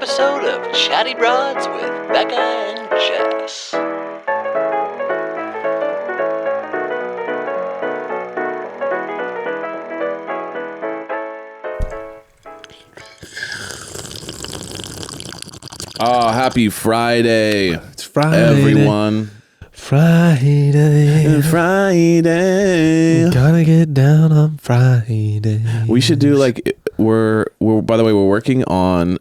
episode of Chatty Broads with Bekah and Jess. Oh, happy Friday. It's Friday. Everyone. Friday. Gotta get down on Friday. We should do like we're by the way, we're working on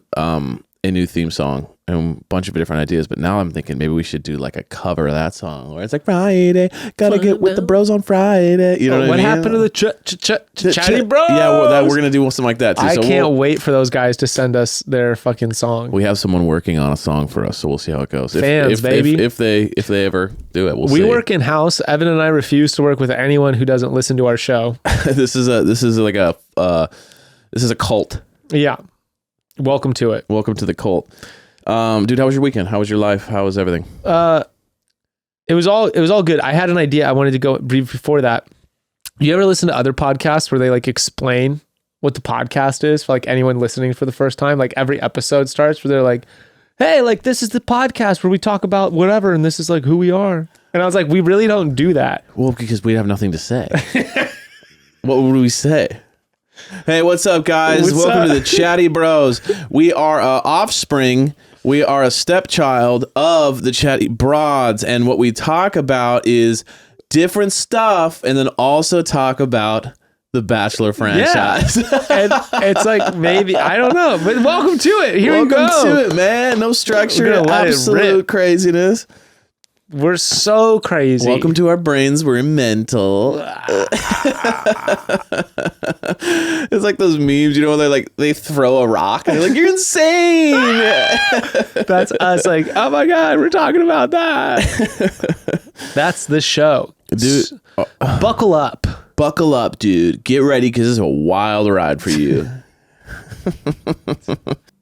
a new theme song and a bunch of different ideas, but now I'm thinking maybe we should do like a cover of that song where it's like Friday, gotta get with the bros on Friday. You know what I mean? Happened to the Chatty Bros? Yeah, well, we're gonna do something like that too. I can't wait for those guys to send us their fucking song. We have someone working on a song for us, so we'll see how it goes. Fans, baby. If they ever do it, we'll see. We work in house. Evan and I refuse to work with anyone who doesn't listen to our show. This is a cult. Yeah. Welcome to it. Welcome to the cult. Dude, how was your weekend? How was your life? How was everything? It was all good. I had an idea. I wanted to go brief before that. You ever listen to other podcasts where they like explain what the podcast is for like anyone listening for the first time? Like every episode starts where they're like, hey, like this is the podcast where we talk about whatever and this is like who we are. And I was like, we really don't do that. Well, because we have nothing to say. What would we say? Hey, what's up, guys? Welcome to the Chatty Bros. We are offspring. We are a stepchild of the Chatty Broads, and what we talk about is different stuff, and then also talk about the Bachelor franchise. Yeah. And it's like maybe I don't know, but welcome to it. Here we go. Welcome to it, man. No structure, absolute craziness. We're so crazy. Welcome to our brains. We're mental. It's like those memes, you know, they're like, they throw a rock and they're like, you're insane. That's us like, oh my God, we're talking about that. That's the show. Dude, buckle up. Buckle up, dude. Get ready because this is a wild ride for you.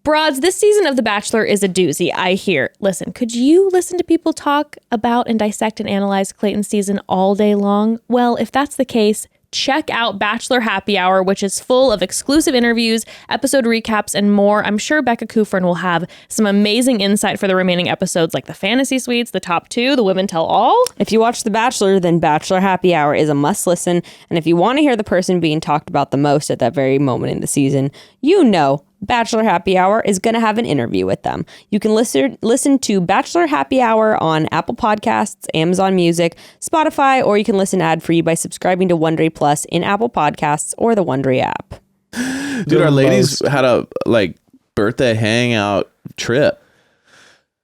Broads, this season of The Bachelor is a doozy, I hear. Listen, could you listen to people talk about and dissect and analyze Clayton's season all day long? Well, if that's the case, check out Bachelor Happy Hour, which is full of exclusive interviews, episode recaps, and more. I'm sure Bekah Kufrin will have some amazing insight for the remaining episodes, like the fantasy suites, the top two, the women tell all. If you watch The Bachelor, then Bachelor Happy Hour is a must listen. And if you want to hear the person being talked about the most at that very moment in the season, you know Bachelor Happy Hour is going to have an interview with them. You can listen to Bachelor Happy Hour on Apple Podcasts, Amazon Music, Spotify, or you can listen ad-free by subscribing to Wondery Plus in Apple Podcasts or the Wondery app. Dude, our ladies had a birthday hangout trip.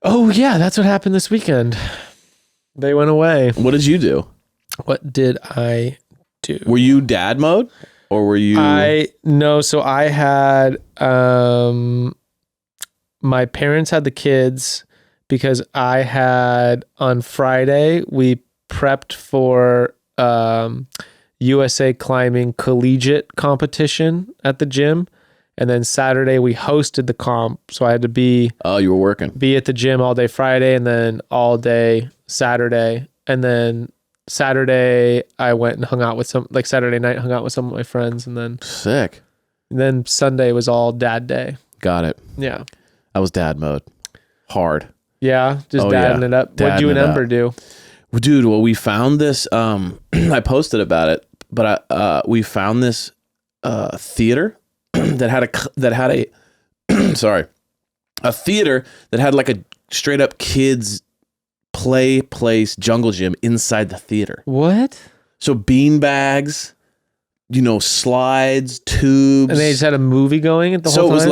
Oh yeah, that's what happened this weekend. They went away. What did you do? What did I do? Were you dad mode? Or were you? So I had, my parents had the kids because I had on Friday, we prepped for USA Climbing Collegiate competition at the gym. And then Saturday we hosted the comp. So I had to be. Oh, you were working. Be at the gym all day Friday and then all day Saturday. And then Saturday I went and hung out with Saturday night hung out with some of my friends, and then sick. And then Sunday was all dad day. Got it. Yeah. I was dad mode. Hard. Yeah, just dadding it up. What'd you and Ember do? Well, dude, we found this I posted about it, but we found this theater that had a theater that had like a straight up kids play place jungle gym inside the theater. What? So bean bags, slides, tubes. And they just had a movie going at the whole time? So it was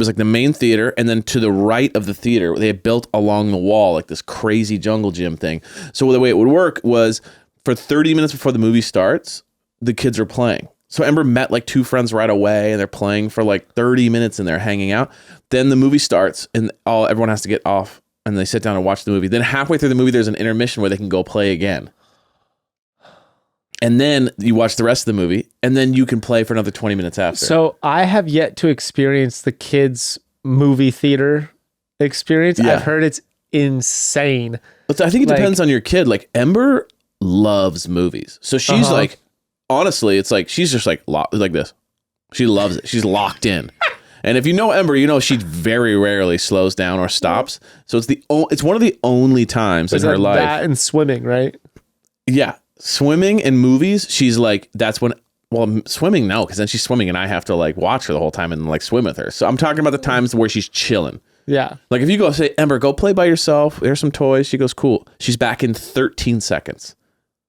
like the main theater, and then to the right of the theater, they had built along the wall like this crazy jungle gym thing. So the way it would work was for 30 minutes before the movie starts, the kids are playing. So Ember met like two friends right away, and they're playing for like 30 minutes and they're hanging out. Then the movie starts and everyone has to get off. And they sit down and watch the movie. Then halfway through the movie, there's an intermission where they can go play again. And then you watch the rest of the movie, and then you can play for another 20 minutes after. So I have yet to experience the kids' movie theater experience. Yeah. I've heard it's insane. But I think it depends on your kid. Like Ember loves movies. So she's like, honestly, it's like, she's just like this. She loves it. She's locked in. And if you know Ember, you know she very rarely slows down or stops. So it's one of the only times in her life. That and swimming, right? Yeah, swimming and movies. She's like, that's when. Well, swimming, no, because then she's swimming and I have to like watch her the whole time and like swim with her. So I'm talking about the times where she's chilling. Yeah. Like if you go say, Ember, go play by yourself. Here's some toys. She goes, cool. She's back in 13 seconds.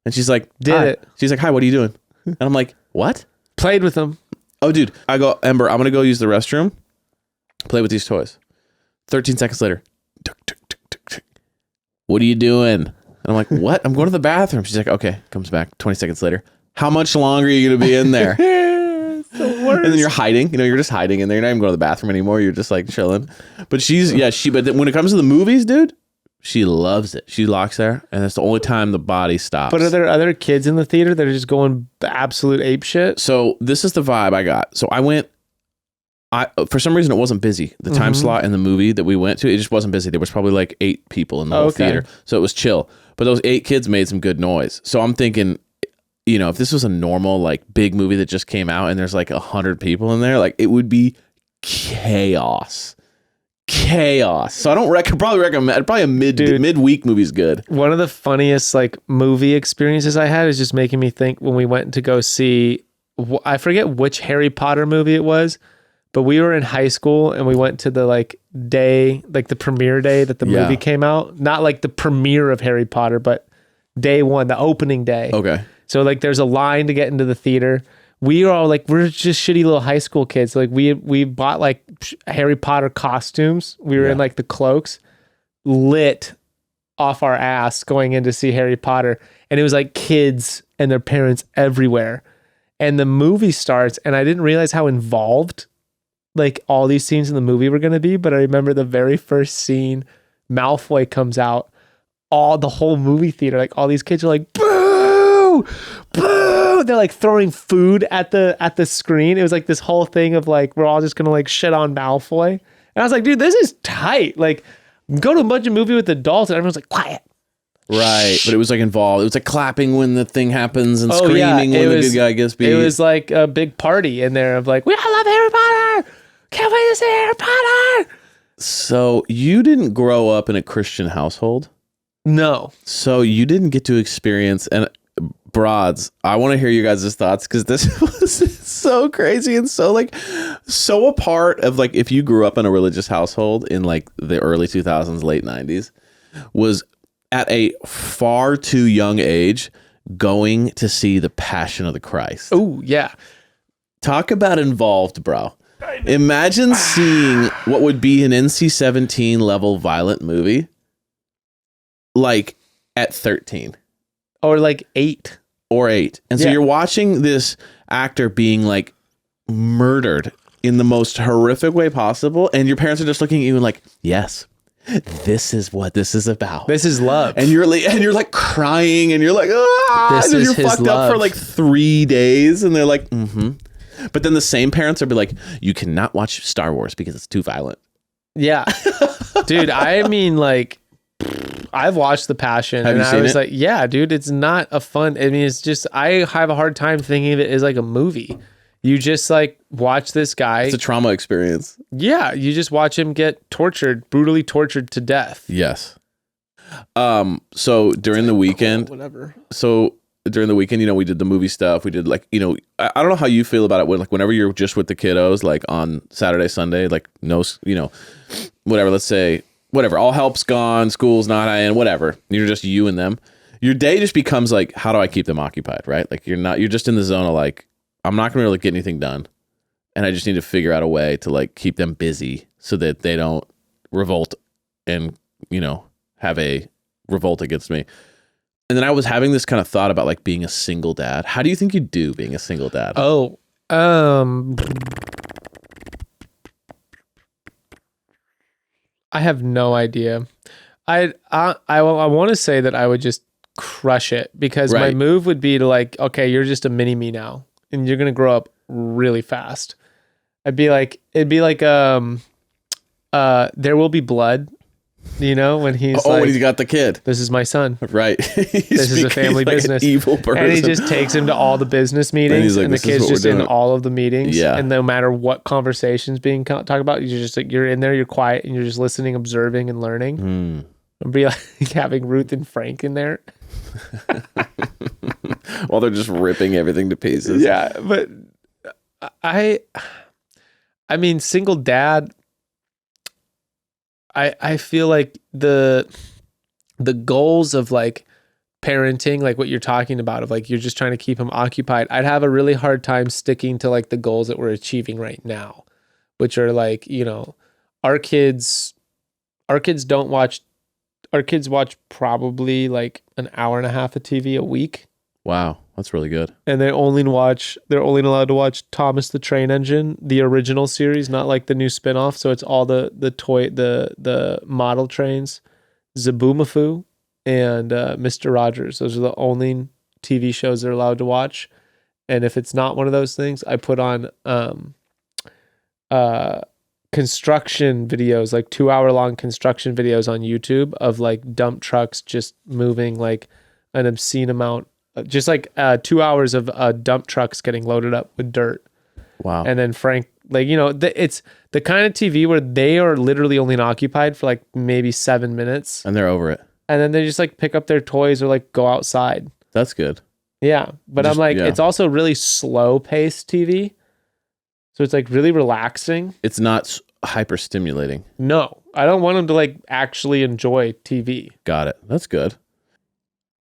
And she's like, hi. She's like, hi, what are you doing? And I'm like, what? Played with them. Oh, dude. I go, Ember, I'm going to go use the restroom. Play with these toys. 13 seconds later. What are you doing? And I'm like, what? I'm going to the bathroom. She's like, okay. Comes back 20 seconds later. How much longer are you going to be in there? It's the worst. And then you're hiding. You know, you're just hiding in there. You're not even going to the bathroom anymore. You're just like chilling. But but when it comes to the movies, dude, she loves it. She locks there, and that's the only time the body stops. But are there other kids in the theater that are just going absolute ape shit? So this is the vibe I got. So I went. For some reason, it wasn't busy. The time slot in the movie that we went to, it just wasn't busy. There was probably like 8 people in the whole theater, so it was chill. But those 8 kids made some good noise. So I'm thinking, you know, if this was a normal like big movie that just came out and there's like 100 people in there, like it would be chaos. So I don't probably recommend. Probably a midweek movie's good. One of the funniest like movie experiences I had is just making me think when we went to go see, I forget which Harry Potter movie it was, but we were in high school and we went to the like day, like the premiere day that the movie came out. Not like the premiere of Harry Potter, but day one, the opening day. Okay. So like there's a line to get into the theater. We are all like, we're just shitty little high school kids. Like we bought like Harry Potter costumes. We were in like the cloaks, lit off our ass going in to see Harry Potter. And it was like kids and their parents everywhere. And the movie starts and I didn't realize how involved like all these scenes in the movie were going to be. But I remember the very first scene, Malfoy comes out, the whole movie theater, like all these kids are like, boo! They're like throwing food at the screen. It was like this whole thing of like, we're all just gonna like shit on Malfoy. And I was like, dude, this is tight. Like, go to a bunch of movie with adults and everyone's like, quiet. Right. But it was like involved. It was like clapping when the thing happens and screaming when the good guy gets beat. It was like a big party in there of like, we all love Harry Potter. Can't wait to see Harry Potter. So you didn't grow up in a Christian household? No. So you didn't get to experience, and broads, I want to hear you guys' thoughts because this was so crazy and so a part of like if you grew up in a religious household in like the early 2000s, late 90s, was at a far too young age going to see The Passion of the Christ. Oh, yeah. Talk about involved, bro. Imagine seeing what would be an NC-17 level violent movie like at 13. Or like 8. And so you're watching this actor being like murdered in the most horrific way possible. And your parents are just looking at you and like, yes, this is what this is about. This is love. And you're like crying and you're like, ah, and you're fucked up for like 3 days. And they're like, But then the same parents will be like, you cannot watch Star Wars because it's too violent. Yeah. Dude, I mean like, I've watched The Passion. Have and you seen I was it? like, yeah, dude, it's not a fun. I mean, it's just, I have a hard time thinking of it as like a movie. You just like watch this guy. It's a trauma experience. Yeah. You just watch him get brutally tortured to death. Yes. So during the weekend, you know, we did the movie stuff. We did like, you know, I don't know how you feel about it when like whenever you're just with the kiddos, like on Saturday, Sunday, like no, you know, whatever, let's say, whatever, all help's gone, school's not in, whatever. You're just you and them. Your day just becomes like, how do I keep them occupied, right? Like you're just in the zone of like, I'm not going to really get anything done. And I just need to figure out a way to like keep them busy so that they don't revolt and, you know, have a revolt against me. And then I was having this kind of thought about like being a single dad. How do you think you do being a single dad? Oh, I have no idea. I want to say that I would just crush it because my move would be to like, okay, you're just a mini me now and you're going to grow up really fast. It'd be like, There Will Be Blood. You know, when he's when he's got the kid. this is my son. Right. This is a family like business. An evil person. And he just takes him to all the business meetings, like, and the "This is kid's what we're just in doing." all of the meetings. Yeah. And no matter what conversations being talked about, you're just like, you're in there, you're quiet, and you're just listening, observing, and learning. And be like having Ruth and Frank in there. While they're just ripping everything to pieces. Yeah, but I mean, single dad, I feel like the goals of like parenting, like what you're talking about, of like you're just trying to keep him occupied, I'd have a really hard time sticking to like the goals that we're achieving right now, which are like, you know, our kids watch probably like an hour and a half of TV a week. Wow, that's really good. And they're only allowed to watch Thomas the Train Engine, the original series, not like the new spinoff. So it's all the model trains, Zaboomafoo and Mr. Rogers. Those are the only TV shows they're allowed to watch. And if it's not one of those things, I put on construction videos, like 2-hour-long construction videos on YouTube of like dump trucks just moving like an obscene amount. Just like 2 hours of dump trucks getting loaded up with dirt. Wow. And then Frank, like, you know, it's the kind of TV where they are literally only occupied for like maybe 7 minutes. And they're over it. And then they just like pick up their toys or like go outside. That's good. Yeah. But I'm like, it's also really slow paced TV. So it's like really relaxing. It's not hyper stimulating. No, I don't want them to like actually enjoy TV. Got it. That's good.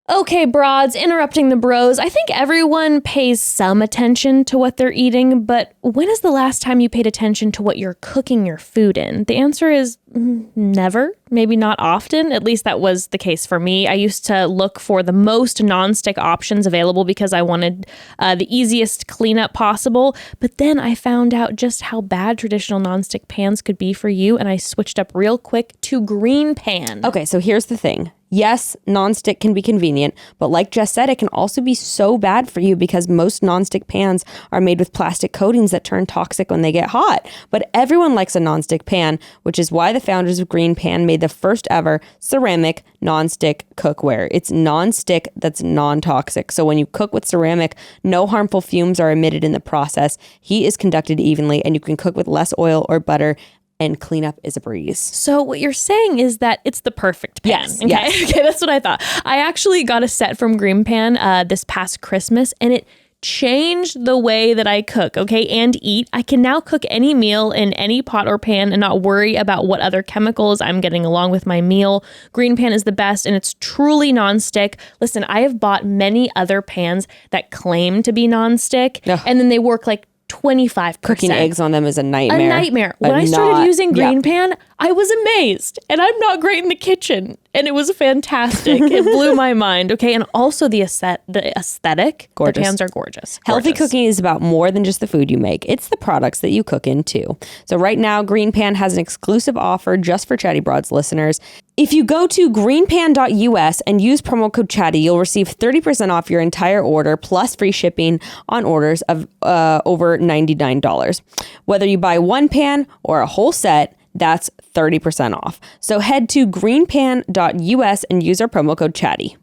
Okay, broads, interrupting the bros. I think everyone pays some attention to what they're eating, but when is the last time you paid attention to what you're cooking your food in? The answer is never, maybe not often. At least that was the case for me. I used to look for the most nonstick options available because I wanted the easiest cleanup possible. But then I found out just how bad traditional nonstick pans could be for you, and I switched up real quick to Greenpan. Okay, so here's the thing. Yes, nonstick can be convenient, but like Jess said, it can also be so bad for you because most nonstick pans are made with plastic coatings that turn toxic when they get hot. But everyone likes a nonstick pan, which is why the founders of Greenpan made the first ever ceramic nonstick cookware. It's nonstick that's non-toxic. So when you cook with ceramic, no harmful fumes are emitted in the process. Heat is conducted evenly, and you can cook with less oil or butter, and cleanup is a breeze. So what you're saying is that it's the perfect pan. Yes, okay? yes. Okay, that's what I thought. I actually got a set from Greenpan this past Christmas, and it changed the way that I cook, okay, and eat. I can now cook any meal in any pot or pan and not worry about what other chemicals I'm getting along with my meal. Greenpan is the best, and it's truly nonstick. Listen, I have bought many other pans that claim to be nonstick, and then they work like 25%. Cooking eggs on them is a nightmare. A nightmare. When I started using Greenpan, I was amazed. And I'm not great in the kitchen. And it was fantastic. It blew my mind. Okay. And also the aesthetic. Gorgeous. The pans are gorgeous. Healthy Gorgeous. cooking is about more than just the food you make. It's the products that you cook in too. So right now, Greenpan has an exclusive offer just for Chatty Broads listeners. If you go to greenpan.us and use promo code Chatty, you'll receive 30% off your entire order plus free shipping on orders of over $99. Whether you buy one pan or a whole set, that's 30% off. So head to greenpan.us and use our promo code Chatty.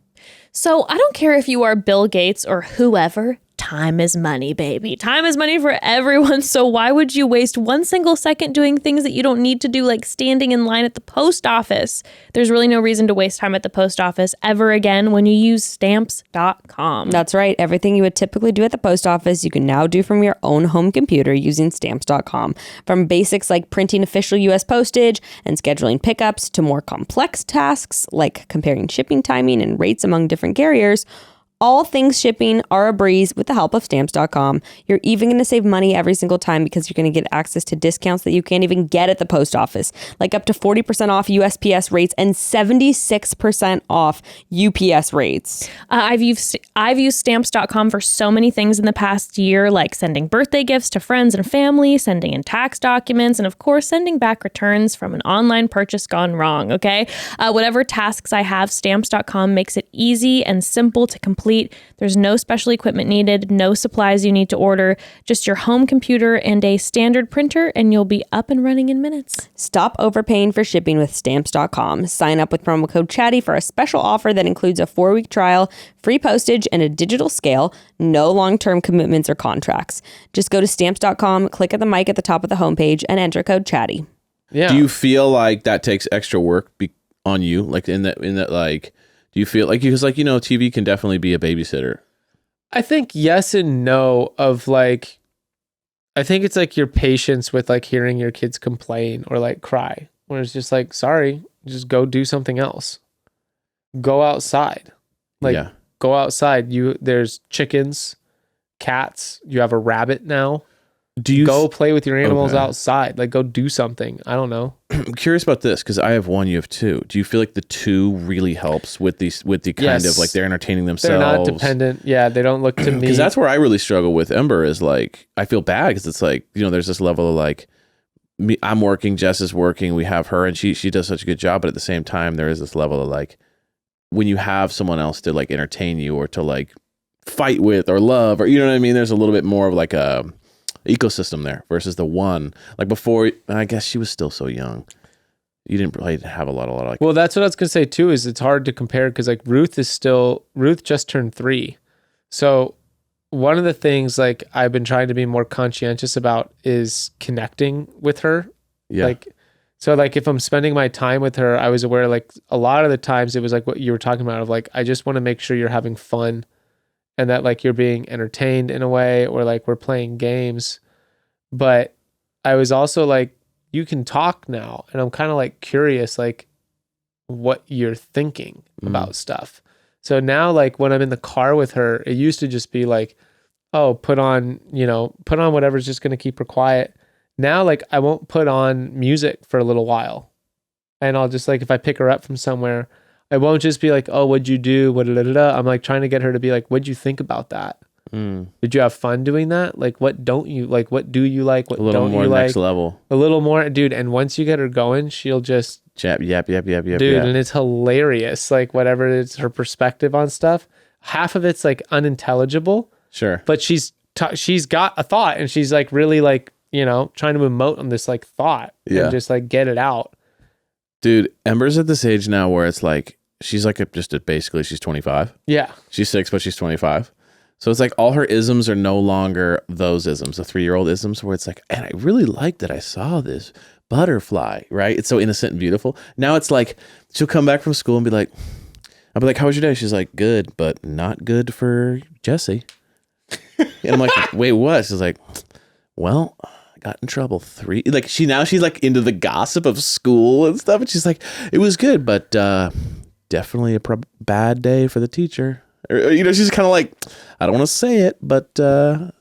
So I don't care if you are Bill Gates or whoever. Time is money, baby. Time is money for everyone. So why would you waste one single second doing things that you don't need to do, like standing in line at the post office? There's really no reason to waste time at the post office ever again when you use stamps.com. That's right. Everything you would typically do at the post office, you can now do from your own home computer using stamps.com. From basics like printing official U.S. postage and scheduling pickups to more complex tasks like comparing shipping timing and rates among different carriers, all things shipping are a breeze with the help of stamps.com. You're even going to save money every single time because you're going to get access to discounts that you can't even get at the post office, like up to 40% off USPS rates and 76% off UPS rates. I've used stamps.com for so many things in the past year, like sending birthday gifts to friends and family, sending in tax documents, and of course, sending back returns from an online purchase gone wrong, okay? Whatever tasks I have, stamps.com makes it easy and simple to complete complete. There's no special equipment needed, no supplies you need to order, just your home computer and a standard printer, and you'll be up and running in minutes. Stop overpaying for shipping with Stamps.com. Sign up with promo code CHATTY for a special offer that includes a 4-week trial, free postage, and a digital scale. No long-term commitments or contracts. Just go to Stamps.com, click at the mic at the top of the homepage, and enter code CHATTY. Yeah. Do you feel like that takes extra work on you? Like in that, like, do you feel like, because like, TV can definitely be a babysitter. I think yes and no of like, I think it's like your patience with like hearing your kids complain or like cry, where it's just like, sorry, just go do something else. Go outside. Like, go outside. There's chickens, cats, you have a rabbit now. Do you go play with your animals outside? Like, go do something. I don't know. I'm curious about this because I have one, you have two. Do you feel like the two really helps with the kind of like they're entertaining themselves? They're not dependent. Yeah, they don't look to me. Because that's where I really struggle with Ember is like, I feel bad because it's like, there's this level of like, I'm working, Jess is working, we have her and she does such a good job. But at the same time, there is this level of like, when you have someone else to like entertain you or to like fight with or love or, you know what I mean? There's a little bit more of like a ecosystem there versus the one like before. I guess she was still so young. You didn't really have a lot of like. Well, that's what I was gonna say too. Is it's hard to compare because like Ruth just turned 3, so one of the things like I've been trying to be more conscientious about is connecting with her. Yeah. Like, so like if I'm spending my time with her, I was aware like a lot of the times it was like what you were talking about of like I just want to make sure you're having fun. And that like you're being entertained in a way or like we're playing games. But I was also like, you can talk now. And I'm kind of like curious, like what you're thinking about stuff. So now like when I'm in the car with her, it used to just be like, oh, put on whatever's just going to keep her quiet. Now like I won't put on music for a little while. And I'll just like, if I pick her up from somewhere, I won't just be like, oh, what'd you do? I'm like trying to get her to be like, what'd you think about that? Did you have fun doing that? Like, what don't you like? What do you like? What don't you like? A little more next level. A little more, dude. And once you get her going, she'll just yap. Dude, and it's hilarious. Like whatever it's her perspective on stuff. Half of it's like unintelligible. Sure. But she's got a thought and she's like really like, trying to emote on this like thought and just like get it out. Dude, Ember's at this age now where it's like, she's like basically she's 25. Yeah. She's 6, but she's 25. So it's like all her isms are no longer those isms, the 3-year-old isms where it's like, and I really like that I saw this butterfly, right? It's so innocent and beautiful. Now it's like, she'll come back from school and be like, I'll be like, how was your day? She's like, good, but not good for Jesse. And I'm like, wait, what? She's like, well, I got in trouble 3. Like she's like into the gossip of school and stuff. And she's like, it was good, but definitely a bad day for the teacher. Or, she's kind of like, I don't want to say it, but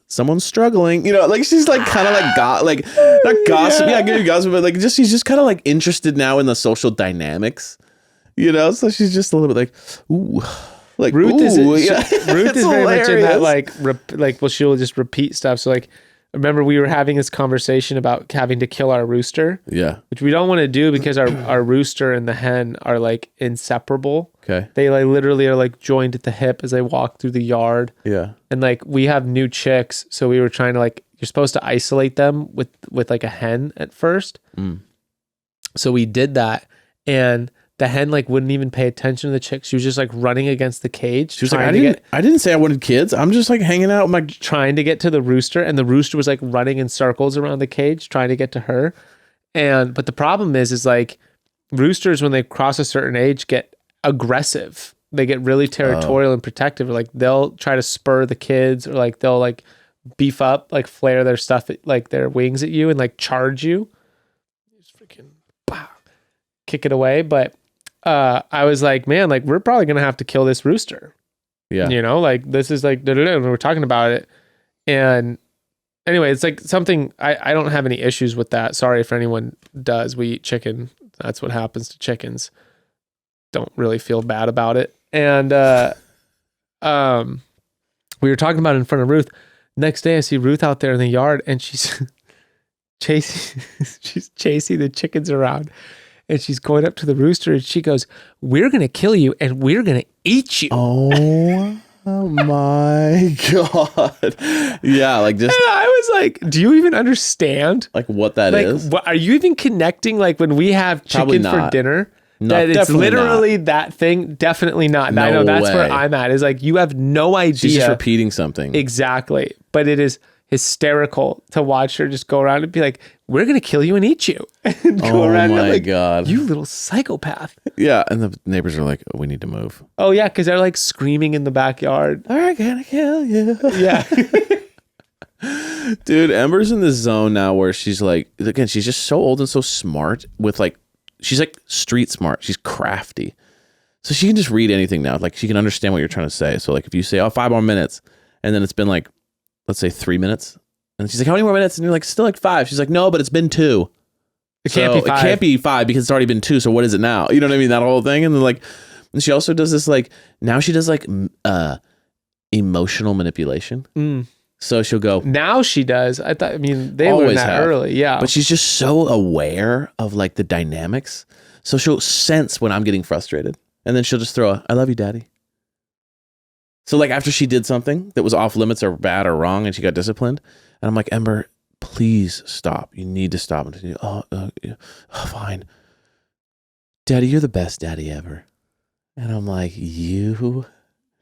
someone's struggling. Like she's like kind of like not gossip, good gossip, but like she's just kind of like interested now in the social dynamics. So she's just a little bit like, ooh, like Ruth is Ruth is very much in that like she'll just repeat stuff. So like, remember we were having this conversation about having to kill our rooster. Yeah. Which we don't want to do because our rooster and the hen are like inseparable. Okay. They like literally are like joined at the hip as they walk through the yard. Yeah. And like we have new chicks, so we were trying to like, you're supposed to isolate them with like a hen at first. So we did that, and the hen like wouldn't even pay attention to the chick. She was just like running against the cage. She was like, I didn't say I wanted kids. I'm just like hanging out with my trying to get to the rooster, and the rooster was like running in circles around the cage trying to get to her. But the problem is like roosters, when they cross a certain age, get aggressive. They get really territorial and protective. Or like they'll try to spur the kids, or like they'll like beef up, like flare their stuff, like their wings at you and like charge you. Just freaking kick it away. But I was like, man, like we're probably gonna have to kill this rooster. Yeah. Like this is like, and we're talking about it. And anyway, it's like something, I don't have any issues with that. Sorry if anyone does. We eat chicken. That's what happens to chickens. Don't really feel bad about it. And we were talking about it in front of Ruth. Next day I see Ruth out there in the yard, and she's chasing the chickens around. And she's going up to the rooster, and she goes, "We're going to kill you and we're going to eat you." Oh Oh my God. Yeah, like just And I was like, do you even understand? like what that Like, is. are you even connecting like when we have Probably chicken for not. dinner? No, That it's definitely literally that thing? Definitely not. No I know that's where way. I'm at. Is like, you have no idea. She's just repeating something. Exactly. But it is hysterical to watch her just go around and be like, we're going to kill you and eat you. And go Oh around and I'm my like, God. you little psychopath. Yeah, and the neighbors are like, oh, we need to move. Oh, yeah, because they're like screaming in the backyard. We're gonna kill you. Yeah. Dude, Ember's in this zone now where she's like, again, she's just so old and so smart with like, she's like street smart. She's crafty. So she can just read anything now. Like she can understand what you're trying to say. So like if you say, oh, 5 more minutes, and then it's been like, let's say 3 minutes. And she's like, how many more minutes? And you're like, still like 5. She's like, no, but it's been 2. It can't be 5. It can't be 5 because it's already been 2. So what is it now? You know what I mean? That whole thing. And then like, and she also does this like, now she does like emotional manipulation. Mm. So she'll go, Now she does. I mean, they Always learned that have. early. Yeah. but she's just so aware of like the dynamics. So she'll sense when I'm getting frustrated. And then she'll just throw a, I love you, daddy. So like after she did something that was off limits or bad or wrong and she got disciplined, and I'm like, Ember, please stop. You need to stop. And she's, yeah. Fine. Daddy, you're the best daddy ever. And I'm like, you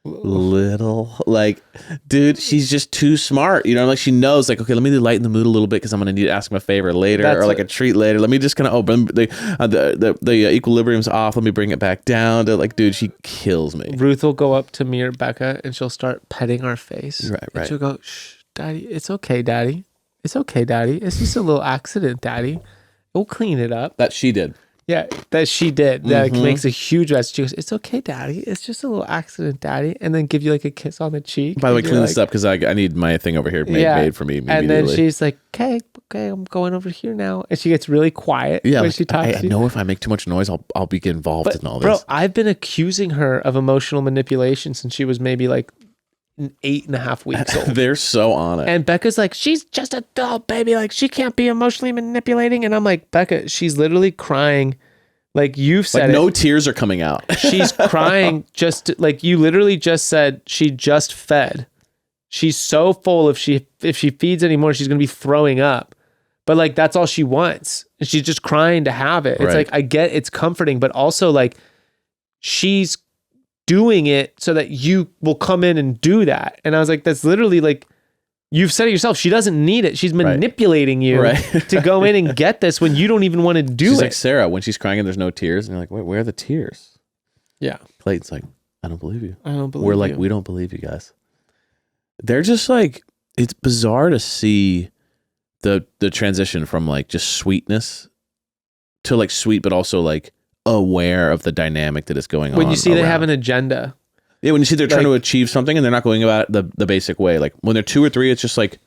little, like, dude, she's just too smart. You know, like she knows, like, okay, let me lighten the mood a little bit because I'm gonna need to ask him a favor later or like a treat later. Let me just kind of open the equilibrium's off. Let me bring it back down to like, dude, she kills me. Ruth will go up to me or Bekah and she'll start petting our face. Right. And she'll go, shh, daddy, it's okay, daddy. It's okay, daddy. It's just a little accident, daddy. We'll clean it up. That she did. Yeah, that she did. That Mhm. makes a huge mess. She goes, it's okay, daddy. It's just a little accident, daddy. And then give you like a kiss on the cheek. By the way, And you're clean like, this up because I need my thing over here made for me immediately. And then she's like, okay, I'm going over here now. And she gets really quiet when like, she talks I to you. know if I make too much noise, I'll be get involved in all this. Bro, I've been accusing her of emotional manipulation since she was maybe like 8.5 weeks old. They're so on it. And Becca's like, she's just a doll, baby. Like, she can't be emotionally manipulating. And I'm like, Bekah, she's literally crying. Like, you've said like it. no tears are coming out. She's crying like you literally just said she just fed. She's so full if she feeds anymore, she's gonna be throwing up. But like that's all she wants. And she's just crying to have it. It's Right. like I get it's comforting, but also like she's doing it so that you will come in and do that. And I was like, that's literally like you've said it yourself. She doesn't need it. She's manipulating you to go in and get this when you don't even want to do She's it. like Sarah when she's crying and there's no tears, and you're like, wait, where are the tears? Yeah. Clayton's like, I don't believe you. I don't believe We're like, you. we don't believe you guys. They're just like, it's bizarre to see the transition from like just sweetness to like sweet, but also like aware of the dynamic that is going on. When you see they have around. an agenda. Yeah, when you see they're trying like- to achieve something and they're not going about it the basic way. Like when they're 2 or 3, it's just like,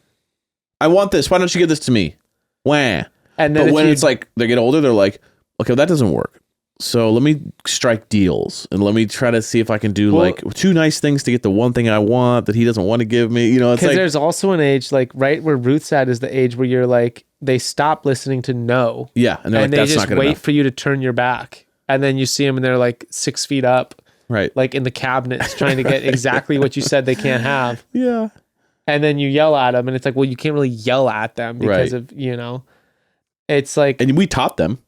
I want this. Why don't you give this to me? Wah. And then But if when you- it's like they get older, they're like, okay, that doesn't work. So let me strike deals and let me try to see if I can do like 2 nice things to get the one thing I want that he doesn't want to give me. You know, it's because like, there's also an age like right where Ruth's at is the age where you're like they stop listening to no yeah, and they're like, and they that's just not good wait enough. for you to turn your back, and then you see them and they're like 6 feet up, Right. like in the cabinets trying to get exactly what you said they can't have, Yeah. and then you yell at them and it's like, well, you can't really yell at them because Right. of it's like And we taught them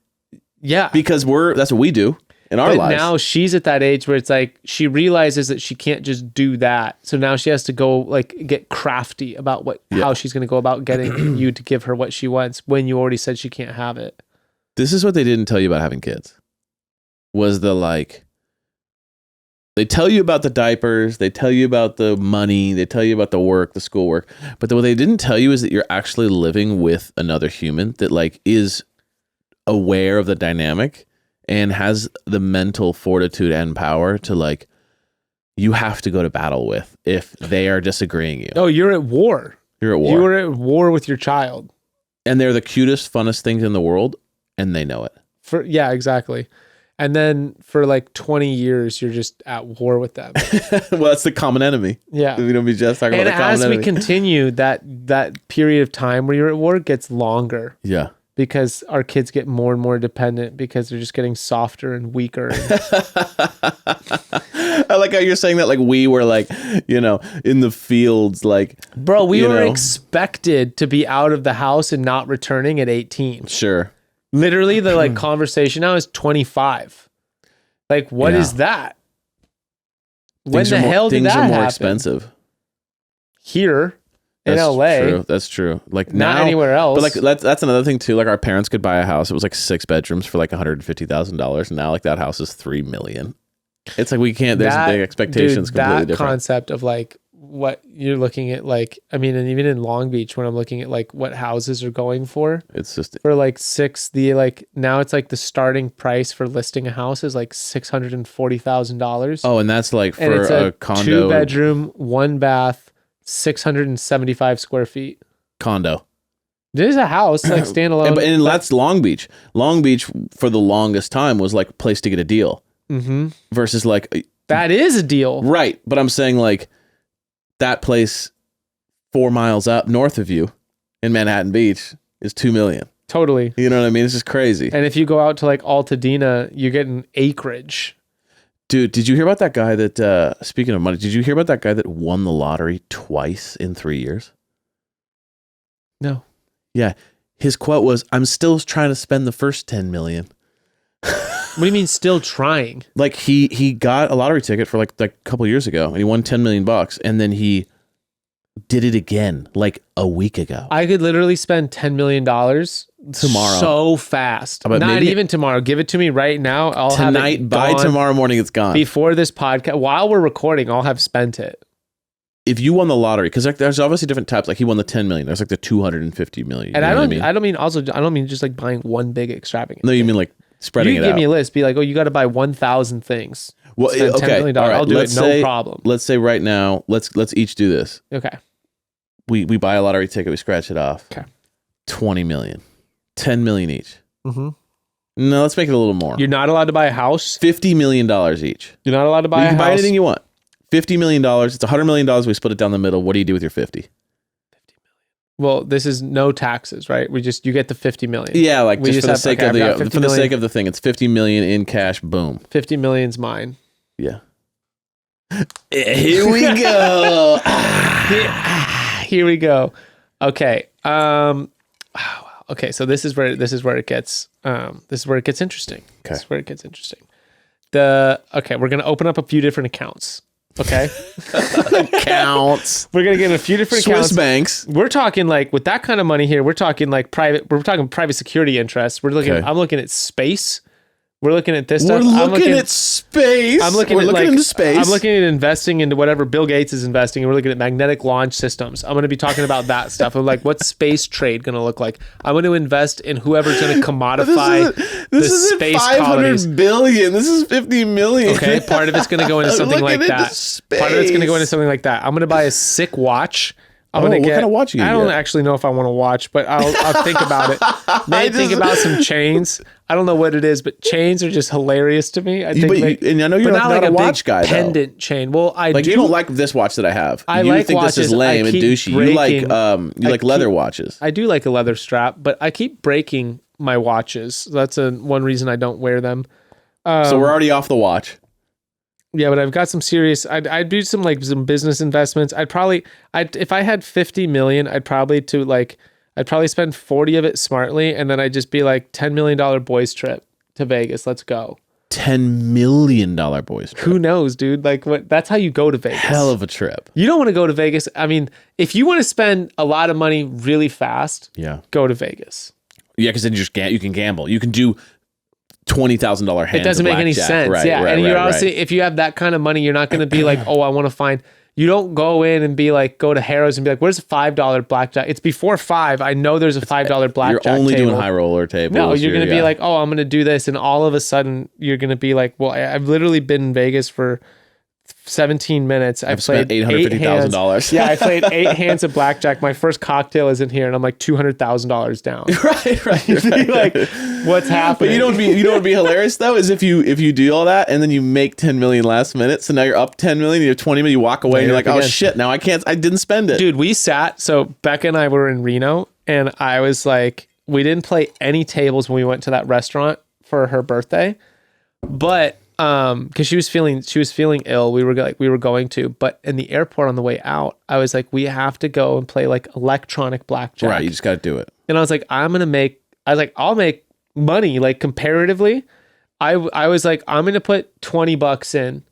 yeah. because that's what we do in our But lives. now she's at that age where it's like she realizes that she can't just do that. So now she has to go like get crafty about how she's going to go about getting you to give her what she wants when you already said she can't have it. This is what they didn't tell you about having kids. Was the like, they tell you about the diapers, they tell you about the money, they tell you about the work, the schoolwork, but what they didn't tell you is that you're actually living with another human that like is aware of the dynamic and has the mental fortitude and power to like, you have to go to battle with if they are disagreeing you. Oh, you're at war. You're at war. You're at war with your child. And they're the cutest, funnest things in the world, and they know it. Yeah, exactly. And then for like 20 years, you're just at war with them. Well, that's the common enemy. Yeah. We don't be just talking And about the common as enemy. we continue, that period of time where you're at war gets longer. Yeah. because our kids get more and more dependent because they're just getting softer and weaker. I like how you're saying that like we were like, you know, in the fields, like, bro, we you were know. expected to be out of the house and not returning at 18. Sure. Literally, the like conversation now is 25. Like, what is that? When the hell did that happen? Things are more expensive Here in That's LA. True. That's true. Like Not now, anywhere else. But like that's another thing too. Like our parents could buy a house. It was like 6 bedrooms for like $150,000. And now like that house is $3 million. It's like we can't. There's big expectations. Dude, completely that different. concept of like what you're looking at, like, I mean, and even in Long Beach, when I'm looking at like what houses are going for It's just like now it's like the starting price for listing a house is like $640,000. oh, and that's like and for it's a condo. 2-bedroom, 1 bath, 675 square feet. Condo. There's a house like standalone. And that's Long Beach. Long Beach for the longest time was like a place to get a deal. Mm-hmm. Versus like That is a deal. right, but I'm saying like that place 4 miles up north of you in Manhattan Beach is $2 million. Totally. You know what I mean? It's just crazy. And if you go out to like Altadena, you get an acreage. Dude, did you hear about that guy that speaking of money, did you hear about that guy that won the lottery twice in 3 years? No. Yeah. His quote was, "I'm still trying to spend the first 10 million." What do you mean still trying? Like he got a lottery ticket for like a couple years ago and he won 10 million bucks and then he did it again like a week ago. I could literally spend $10 million Tomorrow. so fast. But Not maybe- even tomorrow. Give it to me right now. I'll have Tonight, it by gone tomorrow morning, it's gone. before this podcast. While we're recording, I'll have spent it. If you won the lottery, because like, there's obviously different types. Like he won the 10 million. There's like the 250 million. And you I know don't. what I don't mean just like buying one big extravagant. No, you mean like spreading You it can give out. me a list. Be like, oh, you got to buy 1,000 things. Well, Spend $10 okay, million. all right, I'll do it. let's No say- problem. Let's say right now, let's each do this. Okay. We buy a lottery ticket. We scratch it off. Okay. 20 million, 10 million each. Mm-hmm. No, let's make it a little more. You're not allowed to buy a house. $50 million each. You're not allowed to buy You a can house. buy anything you want. $50 million. It's $100 million. We split it down the middle. What do you do with your 50? Well, this is no taxes, right? You get the 50 million. Yeah, like We just for the have- sake okay, of I've got the 50 for the million. sake of the thing, it's 50 million in cash. Boom. 50 million's mine. Yeah. Here we go. Here we go. Okay. Okay. So this is where it gets interesting. Okay. This is where it gets interesting. We're gonna open up a few different accounts. Okay. Counts. We're gonna get a few different Swiss accounts. banks. We're talking like with that kind of money here. We're talking like private. We're talking private security interests. We're looking. Okay. I'm looking at space. We're looking at this We're stuff. looking at space. I'm looking We're at looking into space. I'm looking at investing into whatever Bill Gates is investing in. We're looking at magnetic launch systems. I'm going to be talking about that stuff. I'm like, what's space trade going to look like? I'm going to invest in whoever's going to commodify This the isn't space 500 colonies. billion. This is 50 million. Okay, part of it's going to go into I'm something looking like into that. Part of it's going to go into something like that. I'm going to buy a sick watch. I'm Oh, gonna what get. kind of watch are you I gonna don't get? actually know if I want to watch, but I'll think about it. Maybe think about some chains. I don't know what it is, but chains are just hilarious to me. I think, and I know you're but not like a big watch guy, though. pendant chain. Well, I Like do. you don't like this watch that I have. I you like think this is watches. I lame and keep douchey. You breaking- like leather watches. I do like a leather strap, but I keep breaking my watches. That's one reason I don't wear them. So we're already off the watch. Yeah, but I've got some serious. I'd do some business investments. If I had 50 million, I'd probably spend 40 of it smartly, and then I'd just be like $10 million boys trip to Vegas. Let's go. $10 million boys trip. Who knows, dude? Like what? That's how you go to Vegas. Hell of a trip. You don't want to go to Vegas. I mean, if you want to spend a lot of money really fast, Yeah. go to Vegas. Yeah, because then you can gamble. You can do $20,000 hands. It doesn't make any sense. Right, yeah. right, And you're right, obviously, right. if you have that kind of money, you're not going to be like, oh, I want to find, you don't go in and be like, go to Harrow's and be like, where's a $5 blackjack? It's before 5. I know there's a $5 blackjack. You're only table. doing high roller tables. No, you're going to be like, oh, I'm going to do this. And all of a sudden you're going to be like, well, I've literally been in Vegas for 17 minutes. I've spent played $850,000. Yeah, I played 8 hands of blackjack. My first cocktail is in here, and I'm like $200,000 down. right. You'd be like, what's happening? But you know what would be hilarious though is if you do all that and then you make 10 million last minute. So now you're up 10 million, you have 20 million, you walk away and you're like, oh again. shit, now I didn't spend it. Dude, we sat. So Bekah and I were in Reno, and I was like, we didn't play any tables when we went to that restaurant for her birthday, but because she was feeling ill. We were going to, but in the airport on the way out, I was like, we have to go and play like electronic blackjack. Right, you just got to do it. And I was like, I'll make money like comparatively. I was like, I'm gonna put $20 in,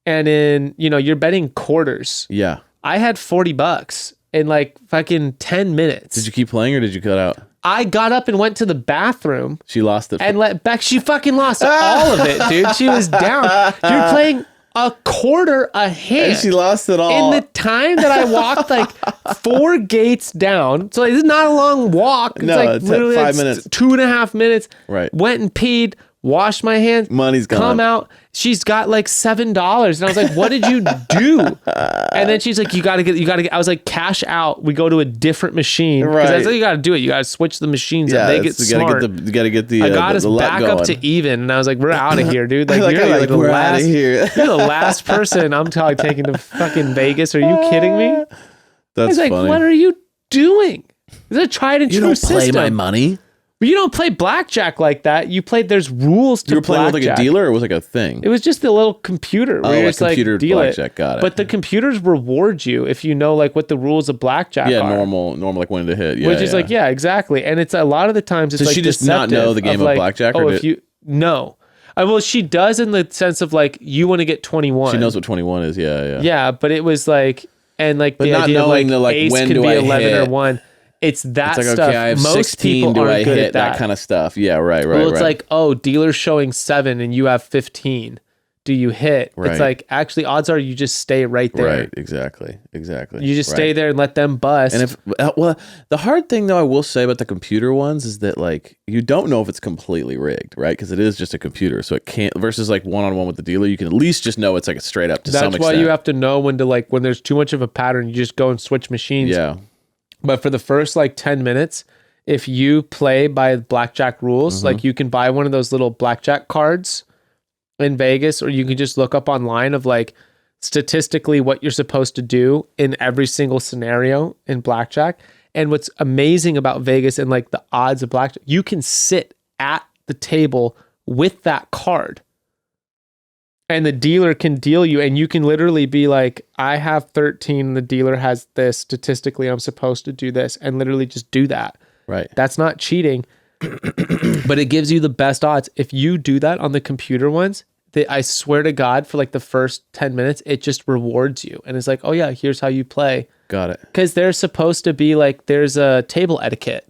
and in you're betting quarters. Yeah. I had $40 in like fucking 10 minutes. Did you keep playing or did you cut out? I got up and went to the bathroom. She lost it. And let Beck. She fucking lost all of it, dude. She was down. You're playing a quarter a hand. And she lost it all. In the time that I walked like 4 gates down. So like, this is not a long walk. It's No, like it's literally 5 minutes. 2.5 minutes. Right. Went and peed, washed my hands. Money's gone. Come out. She's got like $7. And I was like, what did you do? And then she's like, you gotta get. I was like, cash out. We go to a different machine. Because that's how you gotta do it. You gotta switch the machines up. They get smart. You gotta get the I got the us luck back going. up to even, and I was like, "We're out of here, dude! Like, Like, you're like the we're last. outta here. You're the last person I'm taking to fucking Vegas. Are you kidding me?" I That's was like, funny. "What are you doing? Is it a tried and You true don't system? play my money. But you don't play blackjack like that. You played. There's rules to You were playing with blackjack. like a dealer, or it was like a thing? It was just a little computer. Where Oh, you're like just like computer deal blackjack. it. Got it. But the computers reward you if you know like what the rules of blackjack Yeah, are. normal, like when to hit. Yeah, Which is like, yeah, exactly. And it's a lot of the times it's Does like she just not know the game of like, blackjack, Oh, or if did- you no. Well, she does in the sense of like you want to get 21. She knows what 21 is. Yeah. Yeah, but it was like and like But the not idea of knowing like, the, like, ace when could do be I 11 hit? or 1. It's that It's like, stuff. okay, I have Most 16. people Do aren't I good hit at that kind of stuff? Yeah, right. Well, it's like, oh, dealer's showing 7 and you have 15. Do you hit? Right. It's like actually odds are you just stay right there. Right, exactly. You just Right. stay there and let them bust. And if well, the hard thing though I will say about the computer ones is that like you don't know if it's completely rigged, right? Because it is just a computer, so it can't. Versus like one-on-one with the dealer, you can at least just know it's like a straight up to some that's extent. why you have to know when to like when there's too much of a pattern, you just go and switch machines. Yeah, But for the first like 10 minutes, if you play by blackjack rules, like you can buy one of those little blackjack cards in Vegas, or you can just look up online of like statistically what you're supposed to do in every single scenario in blackjack. And what's amazing about Vegas and like the odds of blackjack, you can sit at the table with that card. And the dealer can deal you, and you can literally be like, I have 13, the dealer has this. Statistically, I'm supposed to do this, and literally just do that. right. That's not cheating, but it gives you the best odds. If you do that on the computer ones, I swear to God, for like the first 10 minutes, it just rewards you. And it's like, oh yeah, here's how you play. Got it. Because they're supposed to be like, there's a table etiquette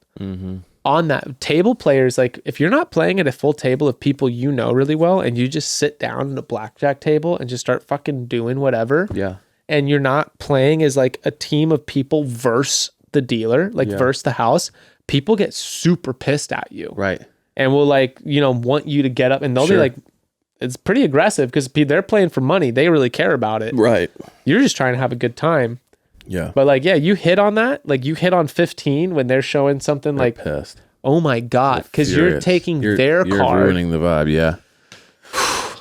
on that. Table players, like if you're not playing at a full table of people you know really well, and you just sit down at a blackjack table and just start fucking doing whatever, Yeah. and you're not playing as like a team of people versus the dealer, like versus the house, people get super pissed at you. Right. And will like, want you to get up, and they'll be Sure. like, it's pretty aggressive because they're playing for money. They really care about it. Right. You're just trying to have a good time. Yeah. But like, yeah, you hit on that. Like you hit on 15 when they're showing something like, Pissed. oh my God, because you're Furious. taking You're their card. ruining the vibe. Yeah.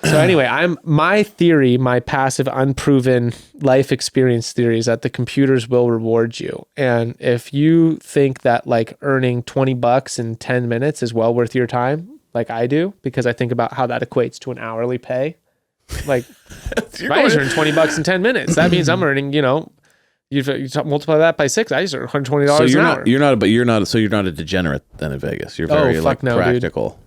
So anyway, my theory, my passive, unproven life experience theory is that the computers will reward you. And if you think that like earning $20 in 10 minutes is well worth your time, like I do, because I think about how that equates to an hourly pay. Like if I just earn $20 in 10 minutes, that means I'm earning, you multiply that by 6, I just earn $120 So an hour. you're not a degenerate then in Vegas. You're very fuck like no, dude. practical.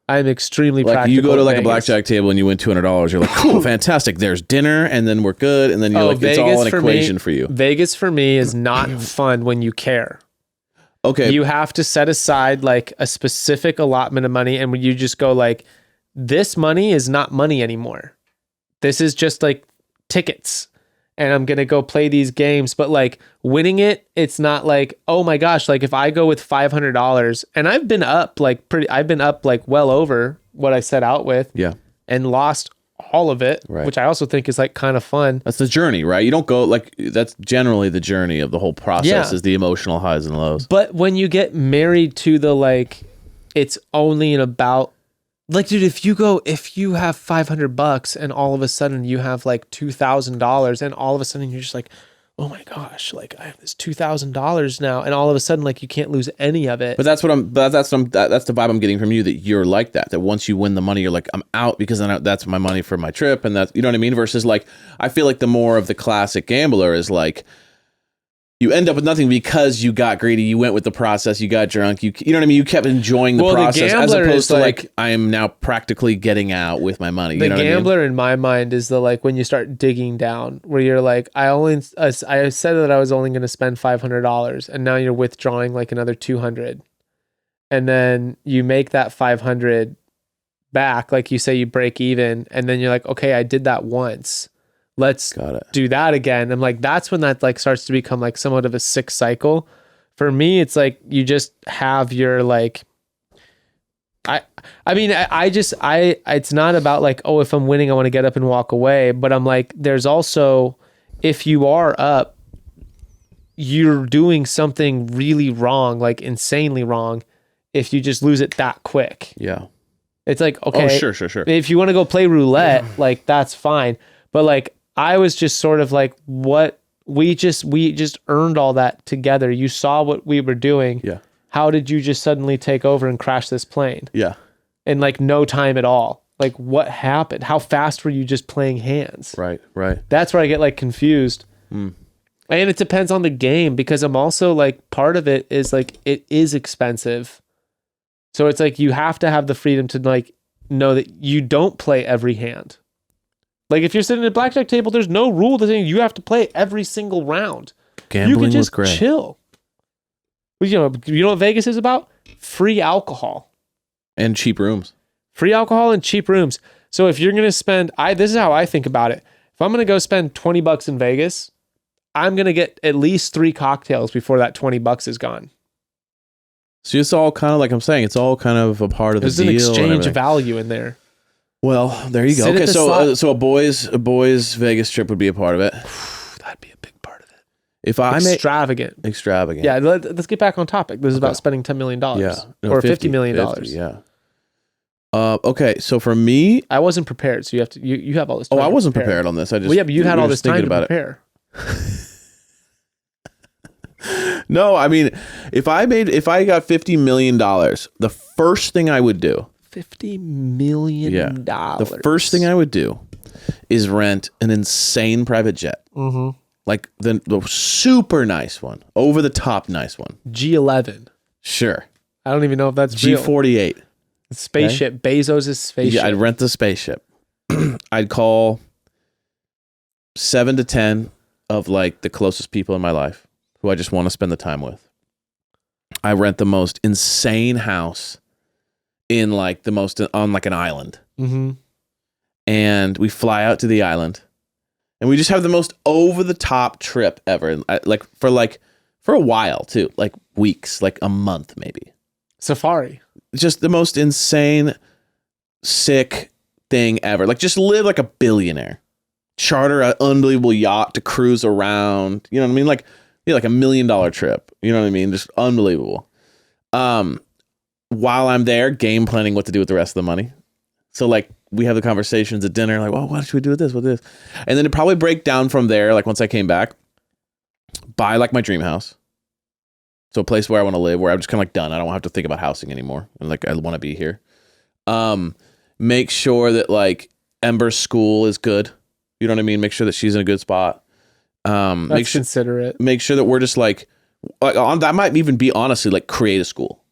I'm extremely Like practical. you go to in like a Vegas. blackjack table and you win $200. You're like, cool, fantastic. There's dinner, and then we're good, and then you're like, it's all an equation for you. Vegas for me is not fun when you care. Okay. You have to set aside like a specific allotment of money, and when you just go like, this money is not money anymore. This is just like tickets, and I'm gonna go play these games. But like winning it, it's not like, oh my gosh, like if I go with $500, and I've been up like well over what I set out with, Yeah. and lost all of it, Right. which I also think is like kind of fun. That's the journey, right? You don't go like that's generally the journey of the whole process Yeah. is the emotional highs and lows. But when you get married to the like, it's only in about like, dude, if you have $500 and all of a sudden you have like $2,000 and all of a sudden you're just like, oh my gosh, like I have this $2,000 now, and all of a sudden, like you can't lose any of it. But that's the vibe I'm getting from you, that you're like that. That once you win the money, you're like, I'm out, because then that's my money for my trip, and that's, you know what I mean. Versus like, I feel like the more of the classic gambler is like, you end up with nothing because you got greedy. You went with the process. You got drunk. You know what I mean. You kept enjoying the process, as opposed to like I am now practically getting out with my money. You know gambler what I mean? in my mind is the like when you start digging down, where you're like, I said that I was only going to spend $500, and now you're withdrawing like another 200, and then you make that 500 back. Like you say, you break even, and then you're like, okay, I did that once. Let's do that again. I'm like, that's when that like starts to become like somewhat of a sick cycle. For me, it's like you just have your like, it's not about like, oh, if I'm winning, I want to get up and walk away. But I'm like, there's also, if you are up, you're doing something really wrong, like insanely wrong, if you just lose it that quick. Yeah. It's like, okay, sure. If you want to go play roulette, like that's fine. But like, I was just sort of like, what we just earned all that together. You saw what we were doing. Yeah. How did you just suddenly take over and crash this plane? Yeah. In like no time at all. Like what happened? How fast were you just playing hands? Right. That's where I get like confused. And it depends on the game, because I'm also like, part of it is like, it is expensive. So it's like, you have to have the freedom to like know that you don't play every hand. Like if you're sitting at a blackjack table, there's no rule that saying you have to play every single round. Gambling you can just with Gray. chill. Well, you know what Vegas is about? Free alcohol. And cheap rooms. Free alcohol and cheap rooms. So if you're going to spend, this is how I think about it. If I'm going to go spend $20 in Vegas, I'm going to get at least 3 cocktails before that $20 is gone. So it's all kind of like I'm saying, it's all kind of a part of the deal. There's an exchange value in there. Well, there you go. Okay, so a boys Vegas trip would be a part of it. That'd be a big part of it. If I extravagant. Yeah, let's get back on topic. This is about spending $10 million. Yeah, or $50 million. 50, yeah. Okay, so for me, I wasn't prepared. So you have all this time. I wasn't prepared on this. I just but you had all this time to prepare. No, I mean, if I got $50 million, the first thing I would do. $50 million. The first thing I would do is rent an insane private jet. Mm-hmm. Like the super nice one, over the top nice one. G11. Sure. I don't even know if that's G48. Real. Spaceship. Okay. Bezos' spaceship. Yeah, I'd rent the spaceship. I'd call 7 to 10 of like the closest people in my life who I just want to spend the time with. I rent the most insane house in like on like an island. Mm-hmm. And we fly out to the island and we just have the most over the top trip ever. And for a while too, like weeks, like a month, maybe. Safari. Just the most insane, sick thing ever. Like just live like a billionaire, charter an unbelievable yacht to cruise around. You know what I mean? Like $1 million trip. You know what I mean? Just unbelievable. While I'm there, game planning what to do with the rest of the money. So like we have the conversations at dinner, like, well, what should we do with this? What this? And then it'd probably break down from there. Like once I came back, buy like my dream house. So a place where I want to live, where I'm just kind of like done. I don't have to think about housing anymore. And like, I want to be here. Make sure that like Ember's school is good. You know what I mean? Make sure that she's in a good spot. That's considerate. Make sure that we're just like that might even be honestly like create a school.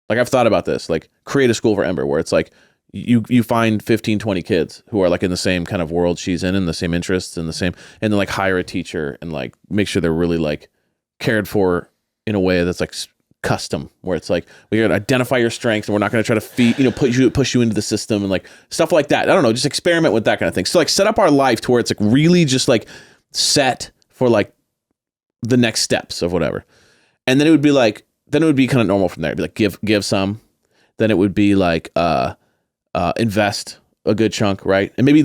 Like I've thought about this, like create a school for Ember where it's like you find 15, 20 kids who are like in the same kind of world she's in the same interests and and then like hire a teacher and like make sure they're really like cared for in a way that's like custom, where it's like we gotta identify your strengths and we're not gonna try to push you into the system and like stuff like that. I don't know, just experiment with that kind of thing. So like set up our life to where it's like really just like set for like the next steps of whatever. And then it would be kind of normal from there. It'd be like give some. Then it would be like invest a good chunk, right? And maybe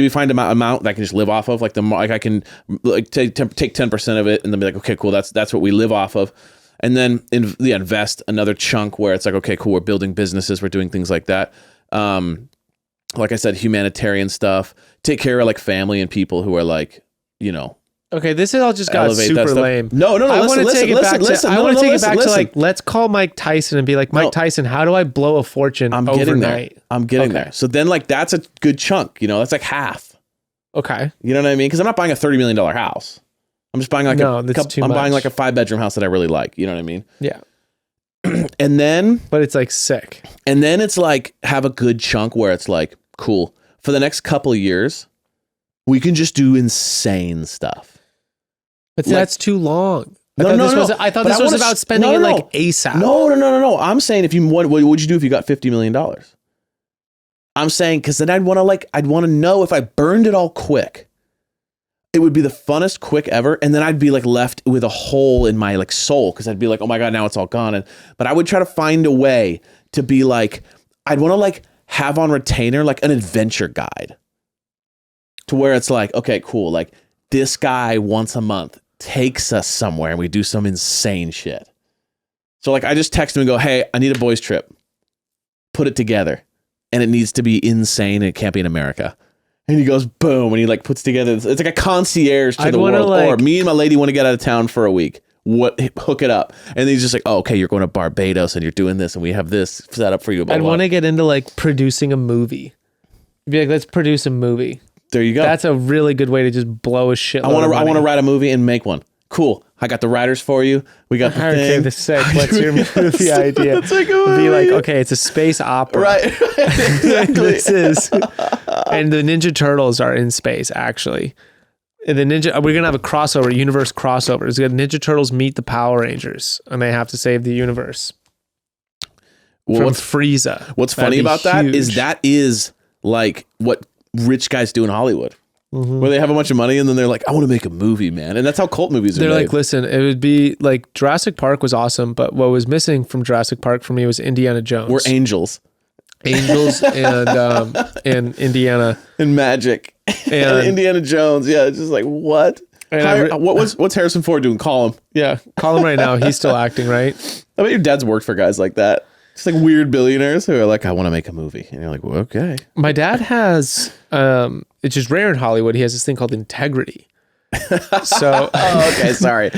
find an amount that I can just live off of. Like I can like take 10% of it and then be like, okay, cool, that's what we live off of. And then invest another chunk where it's like, okay, cool, we're building businesses, we're doing things like that. Like I said, humanitarian stuff. Take care of like family and people who are like, Okay, this is all just got Elevate that super stuff. lame. No, I want to take it back to. I want to take it back to listen. like, let's call Mike Tyson and be like, Mike Tyson, how do I blow a fortune overnight? I'm getting there. So then like that's a good chunk, that's like half. Okay. You know what I mean? Because I'm not buying a $30 million house. I'm just buying like buying like a 5-bedroom house that I really like. You know what I mean? Yeah. And then, but it's like sick. And then it's like have a good chunk where it's like, cool, for the next couple of years, we can just do insane stuff. But that's too long. I thought this was about spending it like ASAP. No. I'm saying what would you do if you got $50 million? I'm saying because then I'd want to know if I burned it all quick, it would be the funnest quick ever, and then I'd be like left with a hole in my like soul because I'd be like, oh my god, now it's all gone. But I would try to find a way to be like, I'd want to like have on retainer like an adventure guide, to where it's like, okay, cool, like this guy once a month takes us somewhere and we do some insane shit. So like I just text him and go, hey, I need a boys trip. Put it together. And it needs to be insane and it can't be in America. And he goes, boom, and he like puts together, it's like a concierge to the world. Or me and my lady want to get out of town for a week. Hook it up. And then he's just like, oh, okay, you're going to Barbados and you're doing this and we have this set up for you. I'd want to get into like producing a movie. Be like, let's produce a movie. There you go. That's a really good way to just blow a shit. I want to write a movie and make one. Cool. I got the writers for you. We got the thing. Okay, the sick. What's your movie idea? Let's make a movie. Be like, okay, it's a space opera. Right. Exactly. This is. And the Ninja Turtles are in space, actually. And we're going to have a crossover, universe crossover. It's got Ninja Turtles meet the Power Rangers, and they have to save the universe. From Frieza. What's funny about that is like what rich guys do in Hollywood. Mm-hmm. Where they have a bunch of money and then they're like, I want to make a movie, man. And that's how cult movies are made. They're like, listen, it would be like Jurassic Park was awesome, but what was missing from Jurassic Park for me was Indiana Jones. We're angels. Angels and Indiana. And magic. And Indiana Jones. Yeah, it's just like, what? What's Harrison Ford doing? Call him. Yeah, call him right now. He's still acting, right? I bet your dad's worked for guys like that. Just like weird billionaires who are like, I want to make a movie. And you're like, well, okay. My dad has, it's just rare in Hollywood. He has this thing called integrity. So, okay, sorry.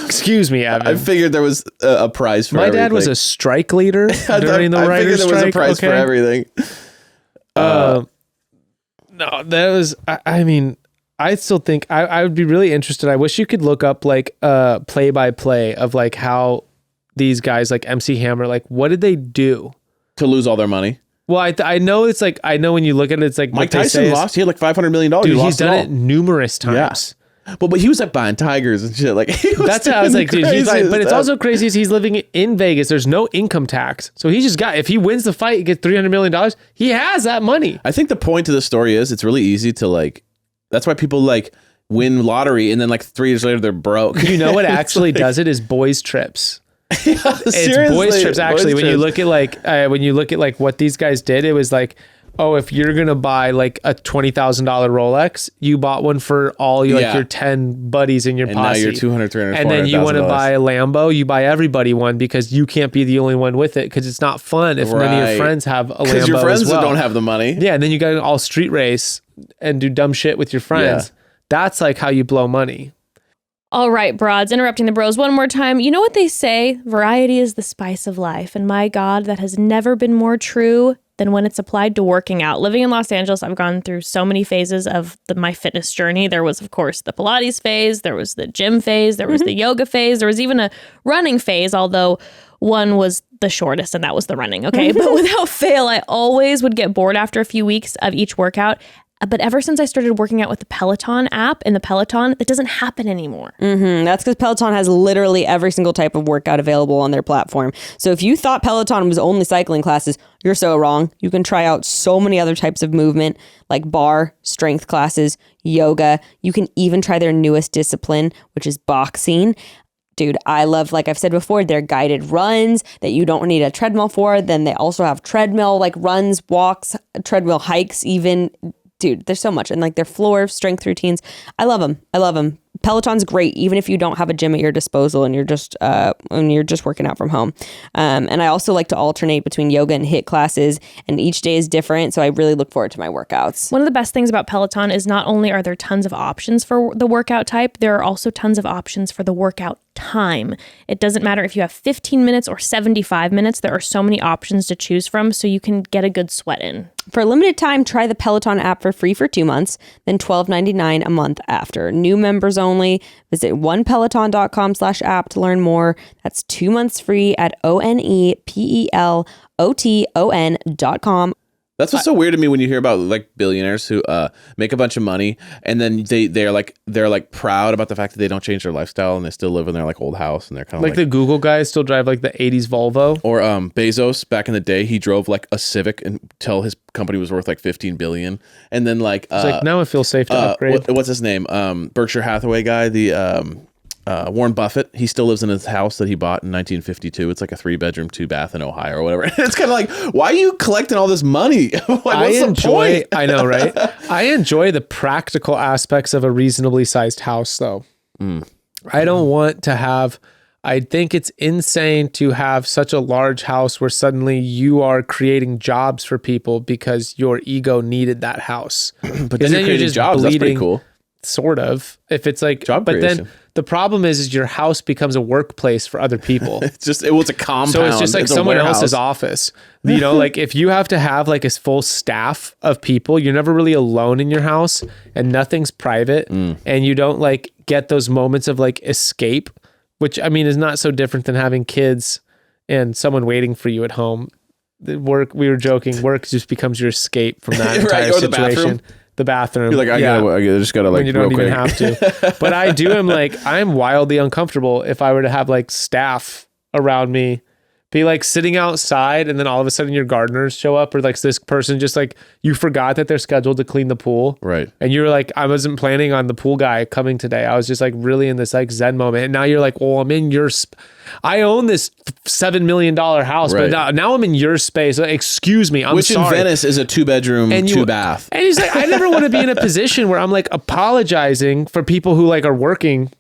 Excuse me, Evan. I figued there was a prize for everything. My dad was a strike leader during the writer's strike. I figured there was a prize for everything. No, that was, I mean, I still think I would be really interested. I wish you could look up like play by play of like how these guys like MC Hammer, like what did they do to lose all their money? Well, I know it's like, I know when you look at it, it's like Mike Tyson lost. He had like $500 million. Dude, he's done it numerous times. Yeah. But he was like buying tigers and shit. Like that's how I was like, dude, but it's also crazy is he's living in Vegas. There's no income tax. So he just if he wins the fight, he gets $300 million. He has that money. I think the point to the story is it's really easy to like, that's why people like win lottery and then like 3 years later they're broke. You know what actually does it is boys trips. Yeah, it's boys trips actually. When you look at like what these guys did, it was like, oh, if you're gonna buy like a $20,000 Rolex, you bought one for all your 10 buddies in your posse. Now you're 200, 300, and then you want to buy a Lambo, you buy everybody one because you can't be the only one with it because it's not fun if none of your friends have a Lambo. Because your friends as well. Don't have the money. Yeah, and then you got to all street race and do dumb shit with your friends. Yeah. That's like how you blow money. All right, broads, interrupting the bros one more time. You know what they say? Variety is the spice of life. And my God, that has never been more true than when it's applied to working out. Living in Los Angeles, I've gone through so many phases of my fitness journey. There was, of course, the Pilates phase. There was the gym phase. There was the yoga phase. There was even a running phase, although one was the shortest, and that was the running, okay? But without fail, I always would get bored after a few weeks of each workout. But ever since I started working out with the Peloton app and the Peloton, that doesn't happen anymore. That's because Peloton has literally every single type of workout available on their platform. So if you thought Peloton was only cycling classes, you're so wrong. You can try out so many other types of movement like bar, strength classes, yoga. You can even try their newest discipline, which is boxing. Dude, I love, like I've said before, their guided runs that you don't need a treadmill for. Then they also have treadmill like runs, walks, treadmill hikes even. Dude, there's so much. And like their floor strength routines. I love them. Peloton's great, even if you don't have a gym at your disposal and you're just working out from home. And I also like to alternate between yoga and HIIT classes, and each day is different. So I really look forward to my workouts. One of the best things about Peloton is not only are there tons of options for the workout type, there are also tons of options for the workout time. It doesn't matter if you have 15 minutes or 75 minutes. There are so many options to choose from, so you can get a good sweat in. For a limited time, try the Peloton app for free for 2 months, then $12.99 a month after. New members only. Visit onepeloton.com/app to learn more. That's 2 months free at onepeloton.com. That's what's so weird to me when you hear about like billionaires who make a bunch of money and then they're like proud about the fact that they don't change their lifestyle and they still live in their like old house and they're kind of Like the Google guys still drive like the 80s Volvo. or Bezos back in the day, he drove like a Civic until his company was worth like 15 billion, and then like It's like now it feels safe to upgrade. what's his name, Berkshire Hathaway guy, the Warren Buffett, he still lives in his house that he bought in 1952. It's like a 3-bedroom, 2-bath in Ohio or whatever. It's kind of like, why are you collecting all this money? What's the point? I know, right? I enjoy the practical aspects of a reasonably sized house, though. I don't want to have. I think it's insane to have such a large house where suddenly you are creating jobs for people because your ego needed that house. But then you're creating jobs. That's pretty cool. Sort of. If it's like Job but creation. then the problem is your house becomes a workplace for other people. It's a compound. So it's just like It's a someone warehouse. else's office. You know, like if you have to have like a full staff of people, you're never really alone in your house and nothing's private and you don't like get those moments of like escape, which I mean is not so different than having kids and someone waiting for you at home. We were joking, work just becomes your escape from that entire or the situation. The bathroom. You're like, I just gotta like, when you don't real even quick. have to. But I am like, I'm wildly uncomfortable if I were to have like staff around me, be like sitting outside and then all of a sudden your gardeners show up, or like this person just like, you forgot that they're scheduled to clean the pool. Right. And you're like, I wasn't planning on the pool guy coming today. I was just like really in this like Zen moment. And now you're like, well, I'm in your, I own this $7 million house, Right. but now I'm in your space. Excuse me. I'm Which sorry. in Venice is a 2-bedroom, 2-bath. And he's like, I never want to be in a position where I'm like apologizing for people who like are working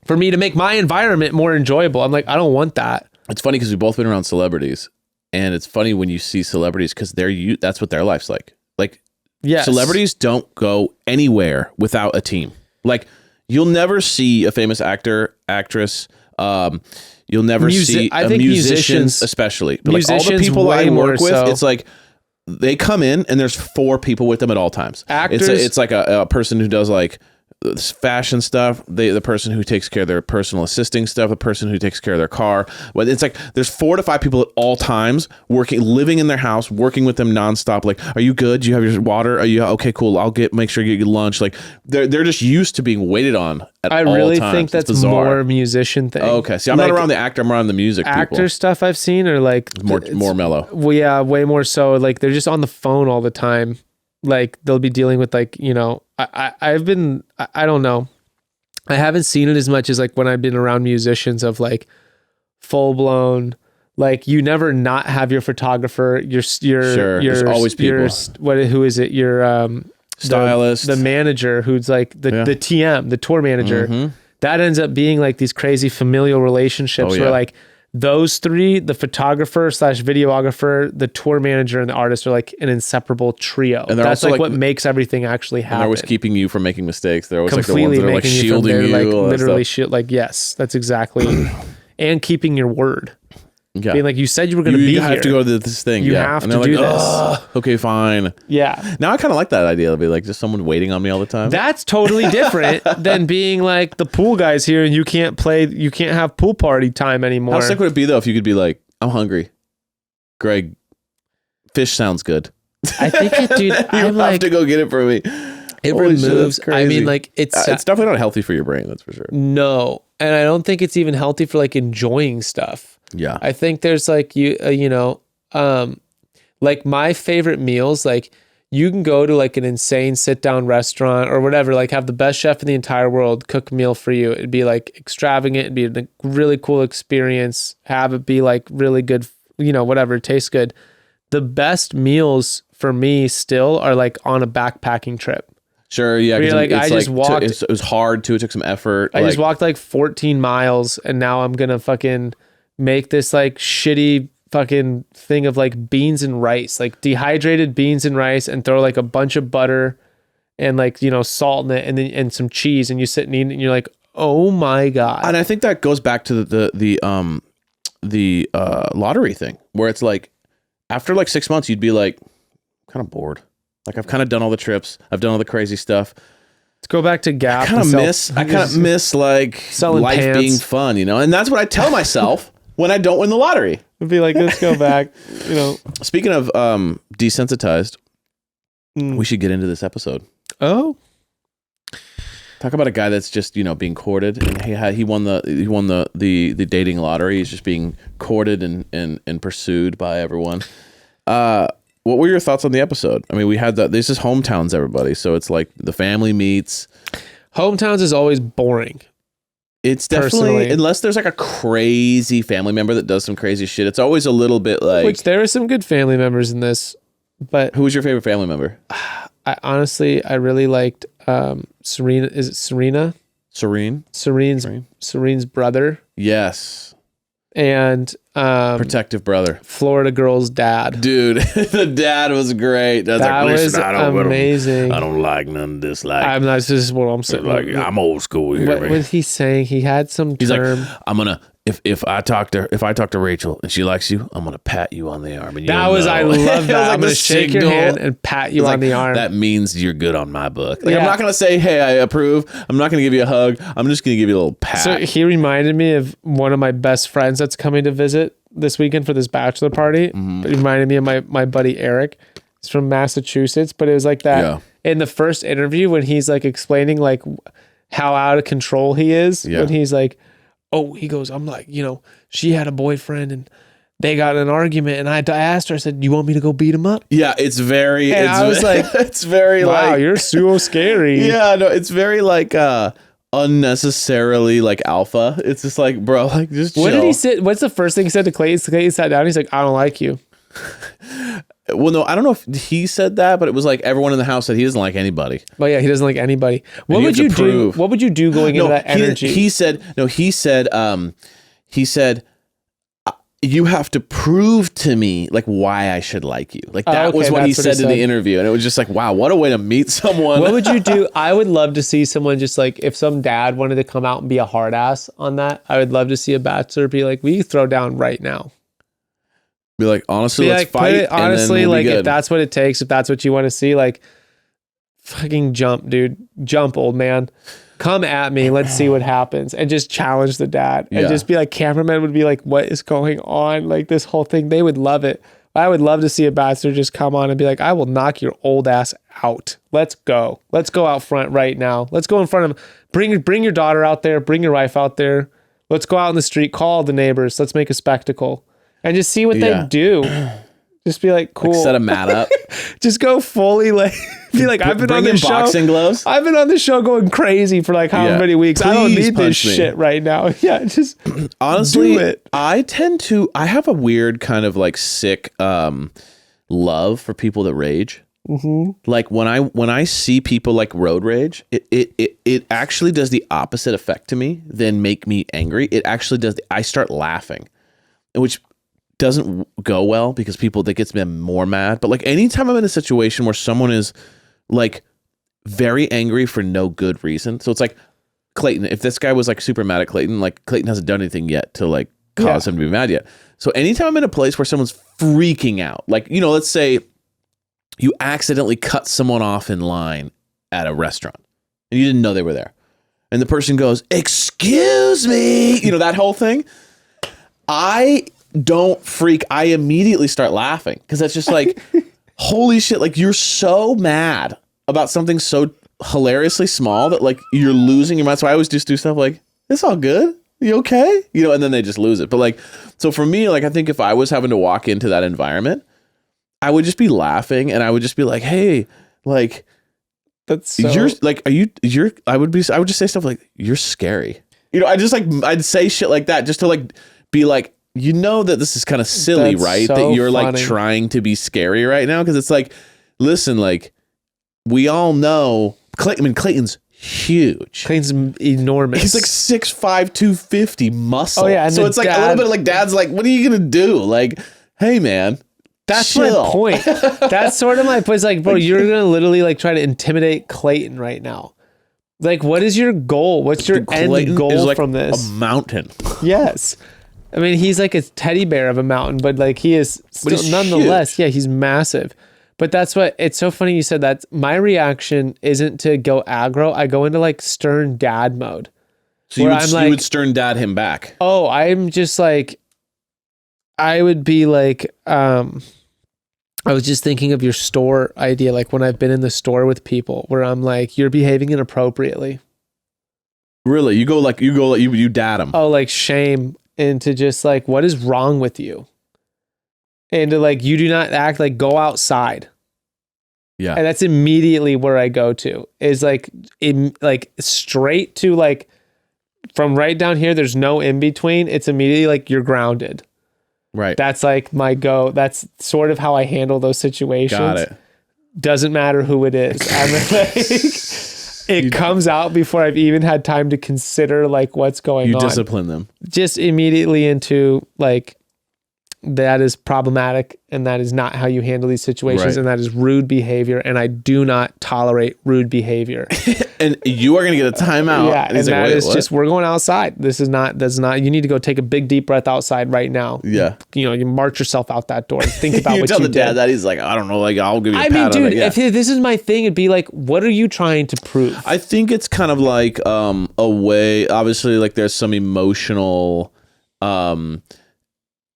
for me to make my environment more enjoyable. I'm like, I don't want that. It's funny because we've both been around celebrities, and it's funny when you see celebrities because that's what their life's like. Like, Yes. celebrities don't go anywhere without a team. Like, you'll never see a famous actor, actress. You'll never see I think musicians, especially. But like all the musicians people way I work more with, so. it's like they come in and there's 4 people with them at all times. Actors- It's like a person who does like fashion stuff, the person who takes care of their personal assisting stuff, the person who takes care of their car. But it's like there's 4 to 5 people at all times living in their house, working with them nonstop. Like, are you good? Do you have your water? Are you okay? Cool. Make sure you get your lunch. Like they're just used to being waited on at all times. I really think It's that's bizarre. more musician thing. Okay. See, I'm Like, not around the actor. I'm around the music actor people. stuff I've seen are like More mellow. Well, yeah, way more so. Like they're just on the phone all the time. Like they'll be dealing with like, you know, I don't know. I haven't seen it as much as like when I've been around musicians of like full blown, like you never not have your photographer, There's always people. Who is it? Your Stylist. the manager who's like the TM, the tour manager. Mm-hmm. That ends up being like these crazy familial relationships where like those 3, the photographer / videographer, the tour manager, and the artist are like an inseparable trio. And they're that's also, like like, what makes everything actually And happen. they're always keeping you from making mistakes. They're always like the Completely ones that are like making shielding you, you. like all that literally stuff. like yes, that's exactly. And keeping your word. Yeah. Being like, you said you were going to be You here. have to go to this thing. You yeah. have And to they're do like, this. "Ugh, okay, fine. Yeah. Now I kind of like that idea. It'll be like just someone waiting on me all the time. That's totally different than being like the pool guy's here and you can't have pool party time anymore. How sick would it be though if you could be like, I'm hungry. Greg, fish sounds good. I think it, dude, You I'm have like, to go get it for me. it Holy shit, removes, that's I mean, crazy. like it's definitely not healthy for your brain. That's for sure. no. And I don't think it's even healthy for like enjoying stuff. Yeah. I think there's like like my favorite meals, like you can go to like an insane sit down restaurant or whatever, like have the best chef in the entire world cook a meal for you. It'd be like extravagant. It'd be a really cool experience. Have it be like really good, whatever, it tastes good. The best meals for me still are like on a backpacking trip. Sure, yeah. Where 'cause you're like, I just walked. It was hard too. It took some effort. I just walked like 14 miles, and now I'm gonna fucking make this like shitty fucking thing of like beans and rice, like dehydrated beans and rice, and throw like a bunch of butter and like, you know, salt in it, and then and some cheese, and you sit and eat it, and you're like, oh my god. And I think that goes back to the lottery thing, where it's like after like 6 months, you'd be like kind of bored. Like I've kind of done all the trips, I've done all the crazy stuff. Let's go back to Gap. I kind of miss like selling life pants. being fun, you know. And that's what I tell myself when I don't win the lottery. It'd be like, let's go back, you know. Speaking of desensitized, we should get into this episode. Oh, talk about a guy that's just, you know, being courted, and he won the dating lottery. He's just being courted and pursued by everyone. What were your thoughts on the episode? I mean, we had this is hometowns, everybody, so it's like the family meets. Hometowns is always boring. It's definitely, personally, unless there's like a crazy family member that does some crazy shit, it's always a little bit like. Which there are some good family members in this, but who was your favorite family member? I really liked Serena. Is it Serena? Serene's brother. Yes. And protective brother, Florida girl's dad. Dude, the dad was great. That was amazing. I don't like none of this. Like, I'm not. This is what I'm saying. Like, I'm old school here. What was he saying? He had some term. Like, I'm gonna if I talk to Rachel and she likes you, I'm gonna pat you on the arm. And I love that. Like I'm gonna shake your hand and pat you on the arm. That means you're good on my book. Like, I'm not gonna say, hey, I approve. I'm not gonna give you a hug. I'm just gonna give you a little pat. So he reminded me of one of my best friends that's coming to visit this weekend for this bachelor party. Mm-hmm. It reminded me of my buddy Eric. He's from Massachusetts, but it was like that in the first interview when he's like explaining like how out of control he is. When he's like, oh, he goes, I'm like, you know, she had a boyfriend and they got in an argument, and I asked her, I said, you want me to go beat him up? Yeah, it's very. And I was like, it's very wow, like, you're so scary. Yeah, no, it's very like unnecessarily like alpha. It's just like, bro, like just chill. What did he say? What's the first thing he said to Clayton? Clayton sat down. He's like, I don't like you. Well, no, I don't know if he said that, but it was like everyone in the house said he doesn't like anybody. Well, yeah, he doesn't like anybody. What would you do? What would you do going into that energy? He said, you have to prove to me like why I should like you. Like that was what he said in the interview. And it was just like, wow, what a way to meet someone. What would you do? I would love to see someone just like, if some dad wanted to come out and be a hard ass on that, I would love to see a bachelor be like, we throw down right now. Be like, honestly, let's fight. Honestly, like if that's what it takes, if that's what you want to see, like fucking jump, dude. Jump, old man. Come at me. Let's see what happens. And just challenge the dad. And just be like, cameramen would be like, what is going on? Like this whole thing. They would love it. I would love to see a bachelor just come on and be like, I will knock your old ass out. Let's go. Let's go out front right now. Let's go in front of bring your daughter out there. Bring your wife out there. Let's go out in the street. Call the neighbors. Let's make a spectacle. And just see what they do. Just be like, cool. Like set a mat up. Just go fully like, be like, I've been on this show. Boxing gloves. I've been on this show going crazy for like how many weeks. I don't need this shit right now. Yeah, just honestly, do it. I have a weird kind of like sick love for people that rage. Mm-hmm. Like when I see people like road rage, it actually does the opposite effect to me than make me angry. It actually does. I start laughing, which doesn't go well because that gets me more mad. But like anytime I'm in a situation where someone is like very angry for no good reason, so it's like Clayton. If this guy was like super mad at Clayton, like Clayton hasn't done anything yet to like cause him to be mad yet. So anytime I'm in a place where someone's freaking out, like, you know, let's say you accidentally cut someone off in line at a restaurant and you didn't know they were there, and the person goes, "Excuse me," you know, that whole thing. I don't freak. I immediately start laughing because that's just like, holy shit, like you're so mad about something so hilariously small that like you're losing your mind. So I always just do stuff like, it's all good. You okay? You know, and then they just lose it. But like, so for me, like, I think if I was having to walk into that environment, I would just be laughing and I would just be like, hey, like, that's so... I would just say stuff like, you're scary. You know, I'd say shit like that just to like be like, you know that this is kind of silly, right? So that you're funny. Like trying to be scary right now. Cause it's like, listen, like we all know Clayton's huge. Clayton's enormous. He's like 6'5", 250 muscle. Oh, yeah, and so the it's like a dad- little bit like dad's like, what are you gonna do? Like, hey man, That's chill. my point. That's sort of my point. It's like, bro, you're gonna literally like try to intimidate Clayton right now. Like, what is your goal? What's your end Clayton goal is like from this? a mountain. Yes. I mean, he's like a teddy bear of a mountain, but like he is still, he's nonetheless, yeah, he's massive. But that's what, it's so funny you said that. My reaction isn't to go aggro. I go into like stern dad mode. So Where I'm you would stern dad him back. Oh, I'm just like, I would be like, I was just thinking of your store idea, like when I've been in the store with people where I'm like, you're behaving inappropriately. Really? You dad him. Oh, like shame into just like, what is wrong with you? And to like, you do not act like go outside. Yeah. And that's immediately where I go to is like, straight to like, from right down here, there's no in between. It's immediately like you're grounded. Right. That's like my go. That's sort of how I handle those situations. Got it. Doesn't matter who it is. I'm like, it comes out before I've even had time to consider like what's going You on. discipline them. Just immediately into like, that is problematic and that is not how you handle these situations, Right. and that is rude behavior, and I do not tolerate rude behavior. And you are going to get a timeout. Yeah, and he's that like, "Wait, is what?" just, we're going outside. That's not, you need to go take a big deep breath outside right now. Yeah. You know, you march yourself out that door. Think about you what tell you the did. dad that, he's like, I don't know, like I'll give you a I pat mean, on dude, it. Yeah. if this is my thing, it'd be like, what are you trying to prove? I think it's kind of like a way, obviously, like there's some emotional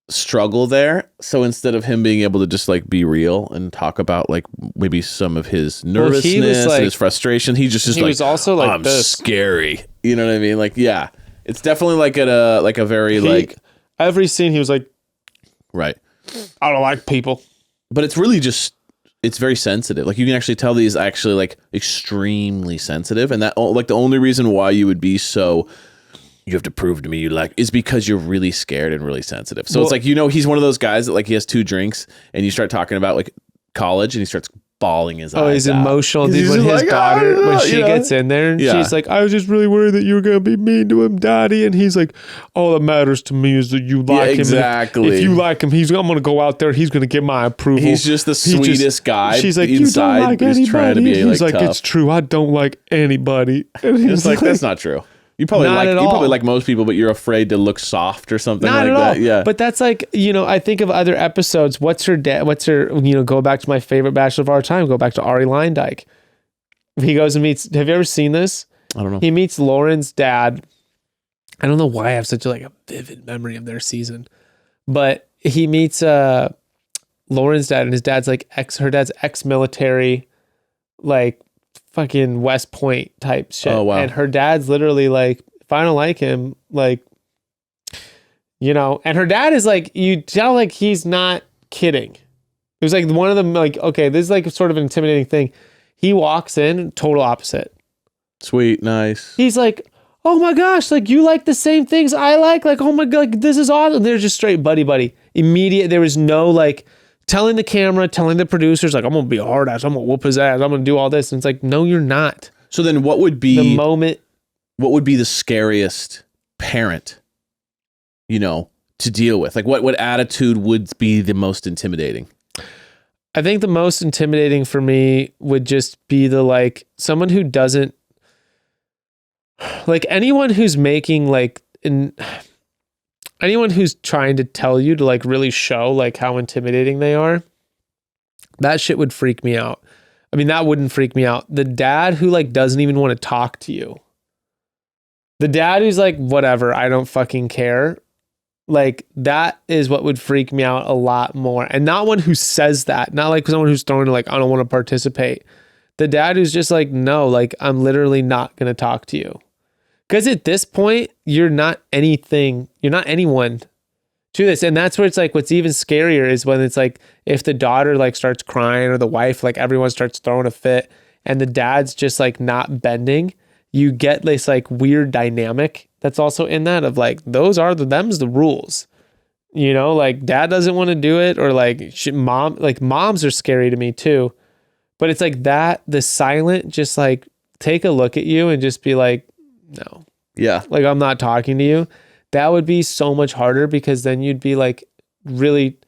struggle there. So instead of him being able to just like be real and talk about like maybe some of his nervousness like- and his frustration, he just he like, was also like I'm this. scary. You know what I mean? Like, yeah, it's definitely like at a very like, Every scene, he was like, right. I don't like people. But it's really just, it's very sensitive. Like you can actually tell these actually like extremely sensitive. And that like the only reason why you would be so, you have to prove to me you like, is because you're really scared and really sensitive. So it's like, you know, he's one of those guys that like he has 2 drinks and you start talking about like college and he starts bawling his eyes Oh, he's out. emotional. He's Dude, when just his like, daughter, "I don't when know," she you know? gets in there, and Yeah. she's like, I was just really worried that you were going to be mean to him, Daddy. And he's like, all that matters to me is that you like him. exactly. If you like him, I'm going to go out there. He's going to get my approval. He's just the sweetest guy. She's like, inside, you don't like but he's anybody. trying to be He's like, tough. it's true. I don't like anybody. And he's It's like, that's not true. You probably Not like at you probably all. like most people, but you're afraid to look soft or something Not like at that. all. Yeah. But that's like, you know, I think of other episodes. What's her dad? What's her, you know, go back to my favorite Bachelor of our time. Go back to Ari Leindyke. He goes and meets, have you ever seen this? I don't know. He meets Lauren's dad. I don't know why I have such a vivid memory of their season, but he meets Lauren's dad, and his dad's like her dad's ex-military, like fucking West Point type shit. Oh, wow. And her dad's literally like, if I don't like him, like, you know, and her dad is like, you tell like he's not kidding. It was like one of them, like, okay, this is like sort of an intimidating thing. He walks in, total opposite. Sweet, nice. He's like, oh my gosh, like you like the same things I like, oh my God, like, this is awesome. They're just straight buddy. Immediate, there was no like telling the camera, telling the producers, like, I'm gonna be a hard ass, I'm gonna whoop his ass, I'm gonna do all this. And it's like, no, you're not. So then what would be The moment, what would be the scariest parent, you know, to deal with? Like what attitude would be the most intimidating? I think the most intimidating for me would just be the like someone who doesn't, like anyone who's making like anyone who's trying to tell you to like really show like how intimidating they are. That shit would freak me out. I mean, that wouldn't freak me out. The dad who like doesn't even want to talk to you. The dad who's like, whatever, I don't fucking care. Like that is what would freak me out a lot more. And not one who says that, not like someone who's throwing like, I don't want to participate. The dad who's just like, no, like I'm literally not going to talk to you. Because at this point, you're not anything, you're not anyone to this. And that's where it's like, what's even scarier is when it's like, if the daughter like starts crying or the wife, like everyone starts throwing a fit and the dad's just like not bending, you get this like weird dynamic that's also in that of like, them's the rules, you know, like dad doesn't want to do it or like moms are scary to me too. But it's like that, the silent, just like take a look at you and just be like, no, Yeah. like I'm not talking to you. That would be so much harder because then you'd be like really,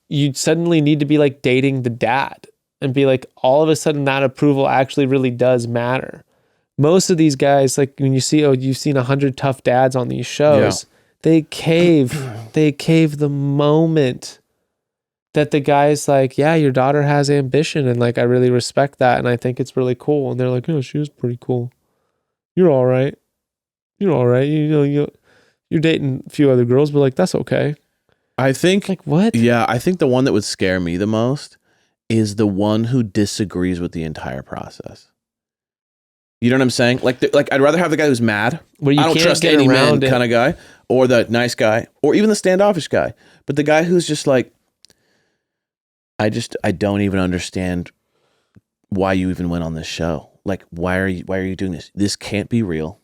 you'd suddenly need to be like dating the dad and be like, all of a sudden that approval actually really does matter. Most of these guys, like when you see, you've seen 100 tough dads on these shows, they cave the moment that the guy's like, yeah, your daughter has ambition. And like, I really respect that. And I think it's really cool. And they're like, oh, she was pretty cool. You're all right. You're all right. You know, you're dating a few other girls, but like, that's okay. I think, Like, what? yeah, I think the one that would scare me the most is the one who disagrees with the entire process. You know what I'm saying? Like I'd rather have the guy who's mad. Where you I don't can't trust get any man around it. kind of guy, or the nice guy, or even the standoffish guy. But the guy who's just like, I don't even understand why you even went on this show. Like, why are you doing this? This can't be real.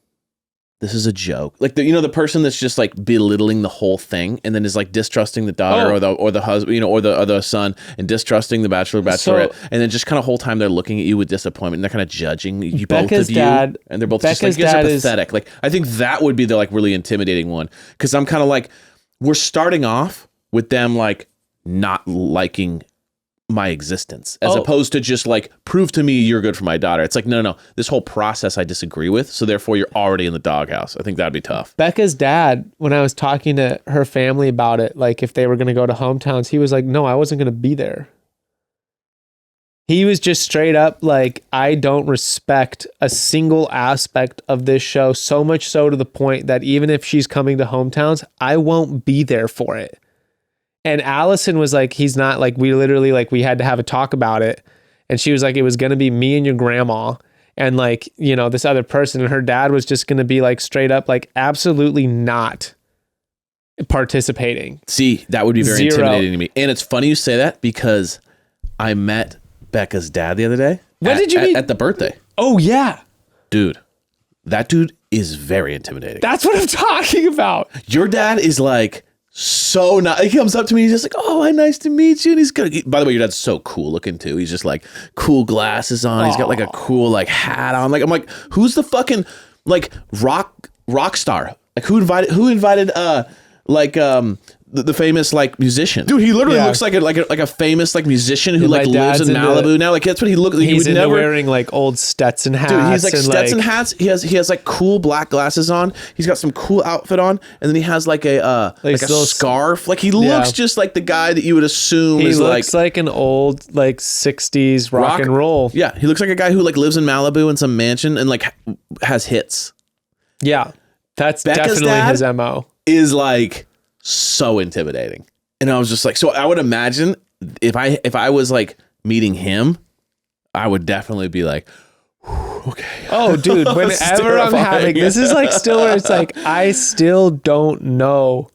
This is a joke. Like the person that's just like belittling the whole thing and then is like distrusting the daughter or the husband, or the son, and distrusting the bachelorette, and then just kind of whole time they're looking at you with disappointment and they're kind of judging you, both of you, and they're both just like, you guys are pathetic. Like, I think that would be the like really intimidating one, because I'm kind of like, we're starting off with them like not liking my existence, as opposed to just like, prove to me you're good for my daughter. It's like, no, this whole process I disagree with, so therefore you're already in the doghouse. I think that'd be tough. Bekah's dad, when I was talking to her family about it, like if they were going to go to hometowns, he was like, no, I wasn't going to be there. He was just straight up like, I don't respect a single aspect of this show, so much so to the point that even if she's coming to hometowns, I won't be there for it. And Allison was like, he's not, like, we literally, like, we had to have a talk about it. And she was like, it was going to be me and your grandma and like, you know, this other person. And her dad was just going to be like straight up, like, absolutely not participating. See, that would be very Zero. intimidating to me. And it's funny you say that, because I met Bekah's dad the other day. When did you meet? At the birthday. Oh, yeah. Dude, that dude is very intimidating. That's what I'm talking about. Your dad is like, so nice. He comes up to me, he's just like, oh, hi, nice to meet you. And he's good. By the way, your dad's so cool looking too. He's just like cool glasses on. He's got like a cool like hat on. Like, I'm like, who's the fucking like rock star? Like who invited the famous like musician? Dude, he literally looks like a famous like musician who like lives in Malibu now. Like that's what he looks like. He's into wearing like old Stetson hats. Dude, he's like and Stetson hats. He has like cool black glasses on. He's got some cool outfit on, and then he has like a scarf. Like he looks just like the guy that you would assume he is looks like an old like 60s rock and roll. Yeah, he looks like a guy who like lives in Malibu in some mansion and like has hits. Yeah, that's Bekah's definitely dad his MO. Is like so intimidating. And I was just like, so I would imagine if I was like meeting him, I would definitely be like, okay. Oh, dude, whenever I'm having, this is like still where it's like, I still don't know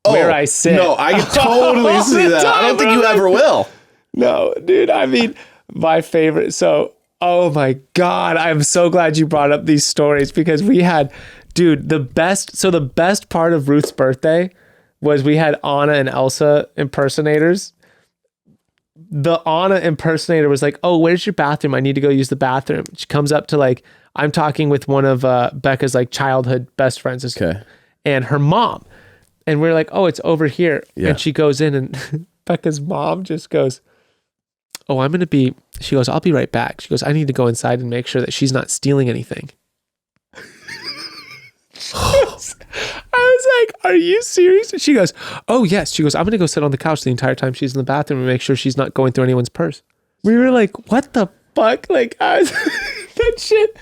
where I sit. No, I can totally see that. I don't think you ever will. No, dude, I mean, my favorite. So, oh my God, I'm so glad you brought up these stories, because we had, dude, the best part of Ruth's birthday was we had Anna and Elsa impersonators. The Anna impersonator was like, oh, where's your bathroom? I need to go use the bathroom. She comes up to like, I'm talking with one of Bekah's like childhood best friends. Okay. And her mom. And we're like, oh, it's over here. Yeah. And she goes in and Bekah's mom just goes, oh, she goes, I'll be right back. She goes, I need to go inside and make sure that she's not stealing anything. I was like, are you serious? And she goes, oh yes. She goes, I'm going to go sit on the couch the entire time she's in the bathroom and make sure she's not going through anyone's purse. We were like, what the fuck? Like, that shit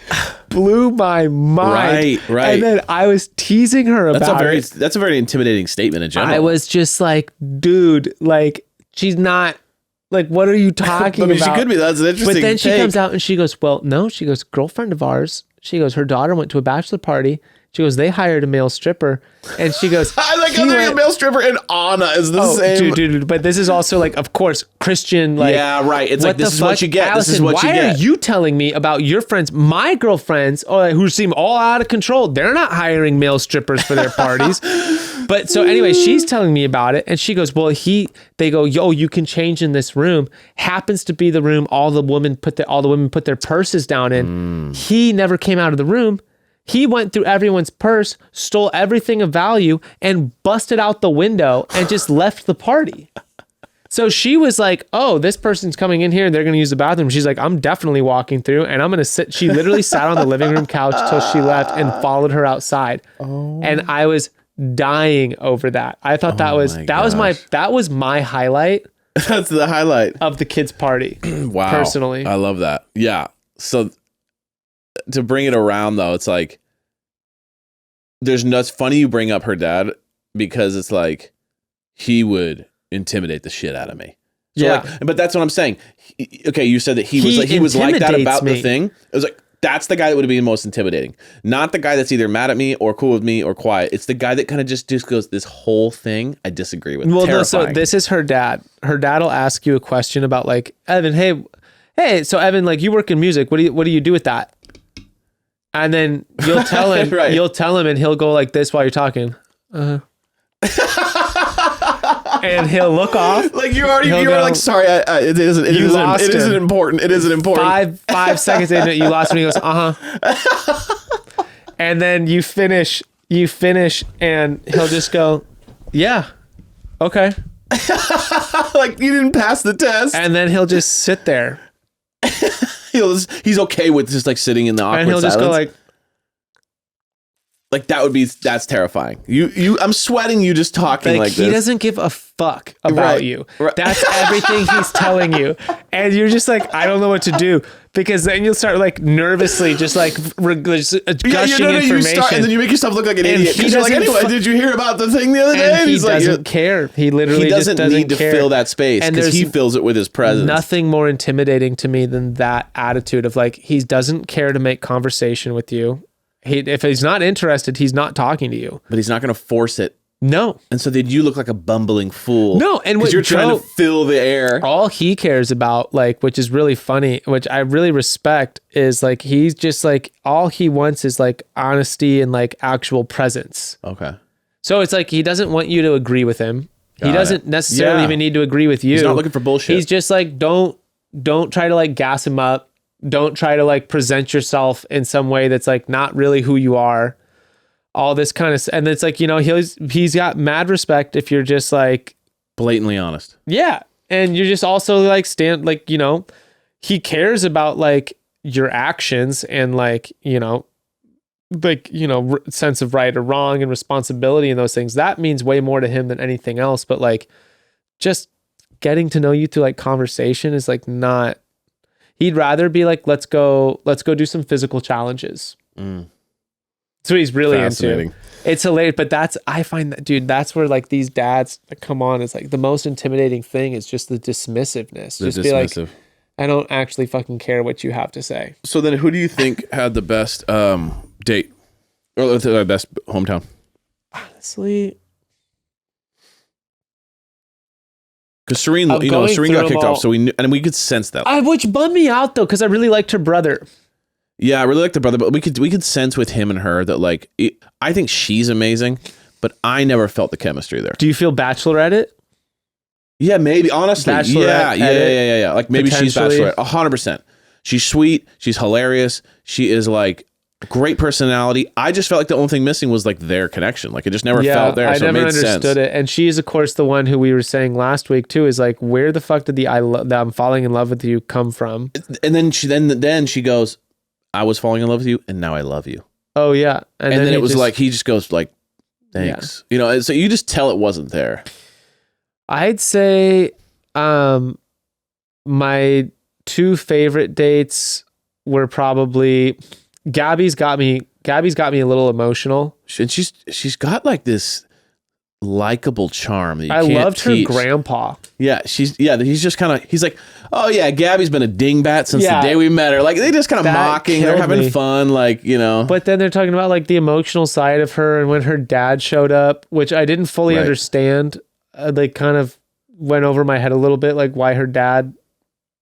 blew my mind. Right. And then I was teasing her about it. That's a very intimidating statement in general. I was just like, dude, like, she's not, like, what are you talking about? She could be. That's an interesting But then she take. comes out and she goes, well, no. She goes, girlfriend of ours. She goes, her daughter went to a bachelor party. She goes, they hired a male stripper. And she goes, I like a male stripper and Anna is the same. Dude, but this is also like, of course, Christian, like, yeah, right. It's like, this is what you get. Allison, this is what you get. Why are you telling me about your friends, my girlfriends, who seem all out of control? They're not hiring male strippers for their parties. But so anyway, she's telling me about it, and she goes, well, they go, yo, you can change in this room. Happens to be the room all the women put their purses down in. He never came out of the room. He went through everyone's purse, stole everything of value, and busted out the window and just left the party. So she was like, oh, this person's coming in here and they're going to use the bathroom. She's like, I'm definitely walking through and I'm going to sit. She literally sat on the living room couch till she left and followed her outside. Oh. And I was dying over that. I thought that was my highlight. That's the highlight of the kids' party. Wow. Personally. I love that. Yeah. So to bring it around though, it's like, it's funny you bring up her dad because it's like, he would intimidate the shit out of me. So yeah. Like, but that's what I'm saying. Okay, you said that he was like that about the thing. It was like, that's the guy that would be most intimidating. Not the guy that's either mad at me or cool with me or quiet. It's the guy that kind of just goes, this whole thing I disagree with. Well, no, so this is her dad. Her dad will ask you a question about like, Evan, hey, so Evan, like you work in music. What do you do with that? And then you'll tell him, right. You'll tell him and he'll go like this while you're talking. And he'll look off. Like you were like, sorry, it isn't important. It isn't important. 5 seconds into it, you lost him. He goes, and then you finish, and he'll just go, yeah, okay. Like you didn't pass the test. And then he'll just sit there. He's okay with just like sitting in the awkward silence. And he'll just go like that's terrifying. I'm sweating you just talking like this. He doesn't give a fuck about you. Right. That's everything he's telling you. And you're just like, I don't know what to do. Because then you'll start like nervously just like gushing information. You start, and then you make yourself look like an idiot. Because you're like, anyway, did you hear about the thing the other day? And he doesn't care. He literally doesn't need to fill that space because he fills it with his presence. Nothing more intimidating to me than that attitude of like, he doesn't care to make conversation with you. If he's not interested, he's not talking to you. But he's not going to force it. No. And so then you look like a bumbling fool. No, and because you're trying to fill the air. All he cares about, like, which is really funny, which I really respect, is like he's just like all he wants is like honesty and like actual presence. Okay. So it's like he doesn't want you to agree with him. He doesn't necessarily even need to agree with you. He's not looking for bullshit. He's just like don't try to like gas him up. Don't try to like present yourself in some way that's like not really who you are. All this kind of, and it's like, you know, he's got mad respect if you're just like blatantly honest. Yeah. And you're just also like like, you know, he cares about like your actions and like, you know, sense of right or wrong and responsibility and those things. That means way more to him than anything else. But like just getting to know you through like conversation is like not. He'd rather be like, let's go do some physical challenges. That's what he's really into. It's hilarious, but I find that, dude, that's where like these dads that come on, it's like the most intimidating thing is just the dismissiveness. Be like, I don't actually fucking care what you have to say. So then who do you think had the best date or the best hometown? Honestly, because Serene got kicked off, so we could sense that. Which bummed me out though, because I really liked her brother. Yeah, I really liked the brother, but we could sense with him and her that like I think she's amazing, but I never felt the chemistry there. Do you feel Bachelorette it? Yeah, maybe honestly. Yeah. Like maybe she's Bachelorette 100%. She's sweet. She's hilarious. She is like great personality. I just felt like the only thing missing was like their connection. Like it just never felt there. I never understood it. And she is of course the one who we were saying last week too is like, where the fuck did the I'm falling in love with you come from? And then she goes, I was falling in love with you and now I love you. Oh yeah. And then it was like he just goes like, thanks. Yeah. You know, so you just tell it wasn't there. I'd say my two favorite dates were probably Gabby's got me a little emotional. And she's got like this likable charm that you I can't loved teach. her grandpa. Yeah, he's just kind of, he's like, oh yeah, Gabby's been a dingbat since the day we met her. Like they just kind of mocking, they're having fun, like, you know. But then they're talking about like the emotional side of her and when her dad showed up, which I didn't fully understand. Like kind of went over my head a little bit, like why her dad,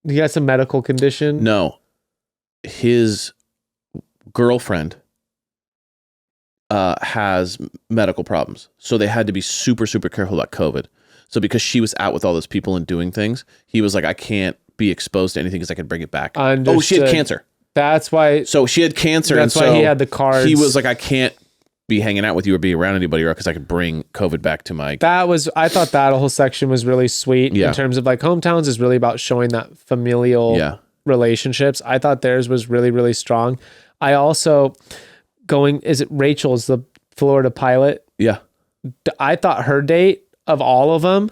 he got some medical condition. No, his girlfriend has medical problems. So they had to be super, super careful about COVID. So because she was out with all those people and doing things, he was like, I can't be exposed to anything because I could bring it back. Understood. Oh, she had cancer. That's why. So she had cancer. That's and why so he had the cards. He was like, I can't be hanging out with you or be around anybody because I could bring COVID back to my... I thought that whole section was really sweet in terms of like Hometowns is really about showing that familial relationships. I thought theirs was really, really strong. I also is it Rachel's the Florida pilot? Yeah. I thought her date of all of them,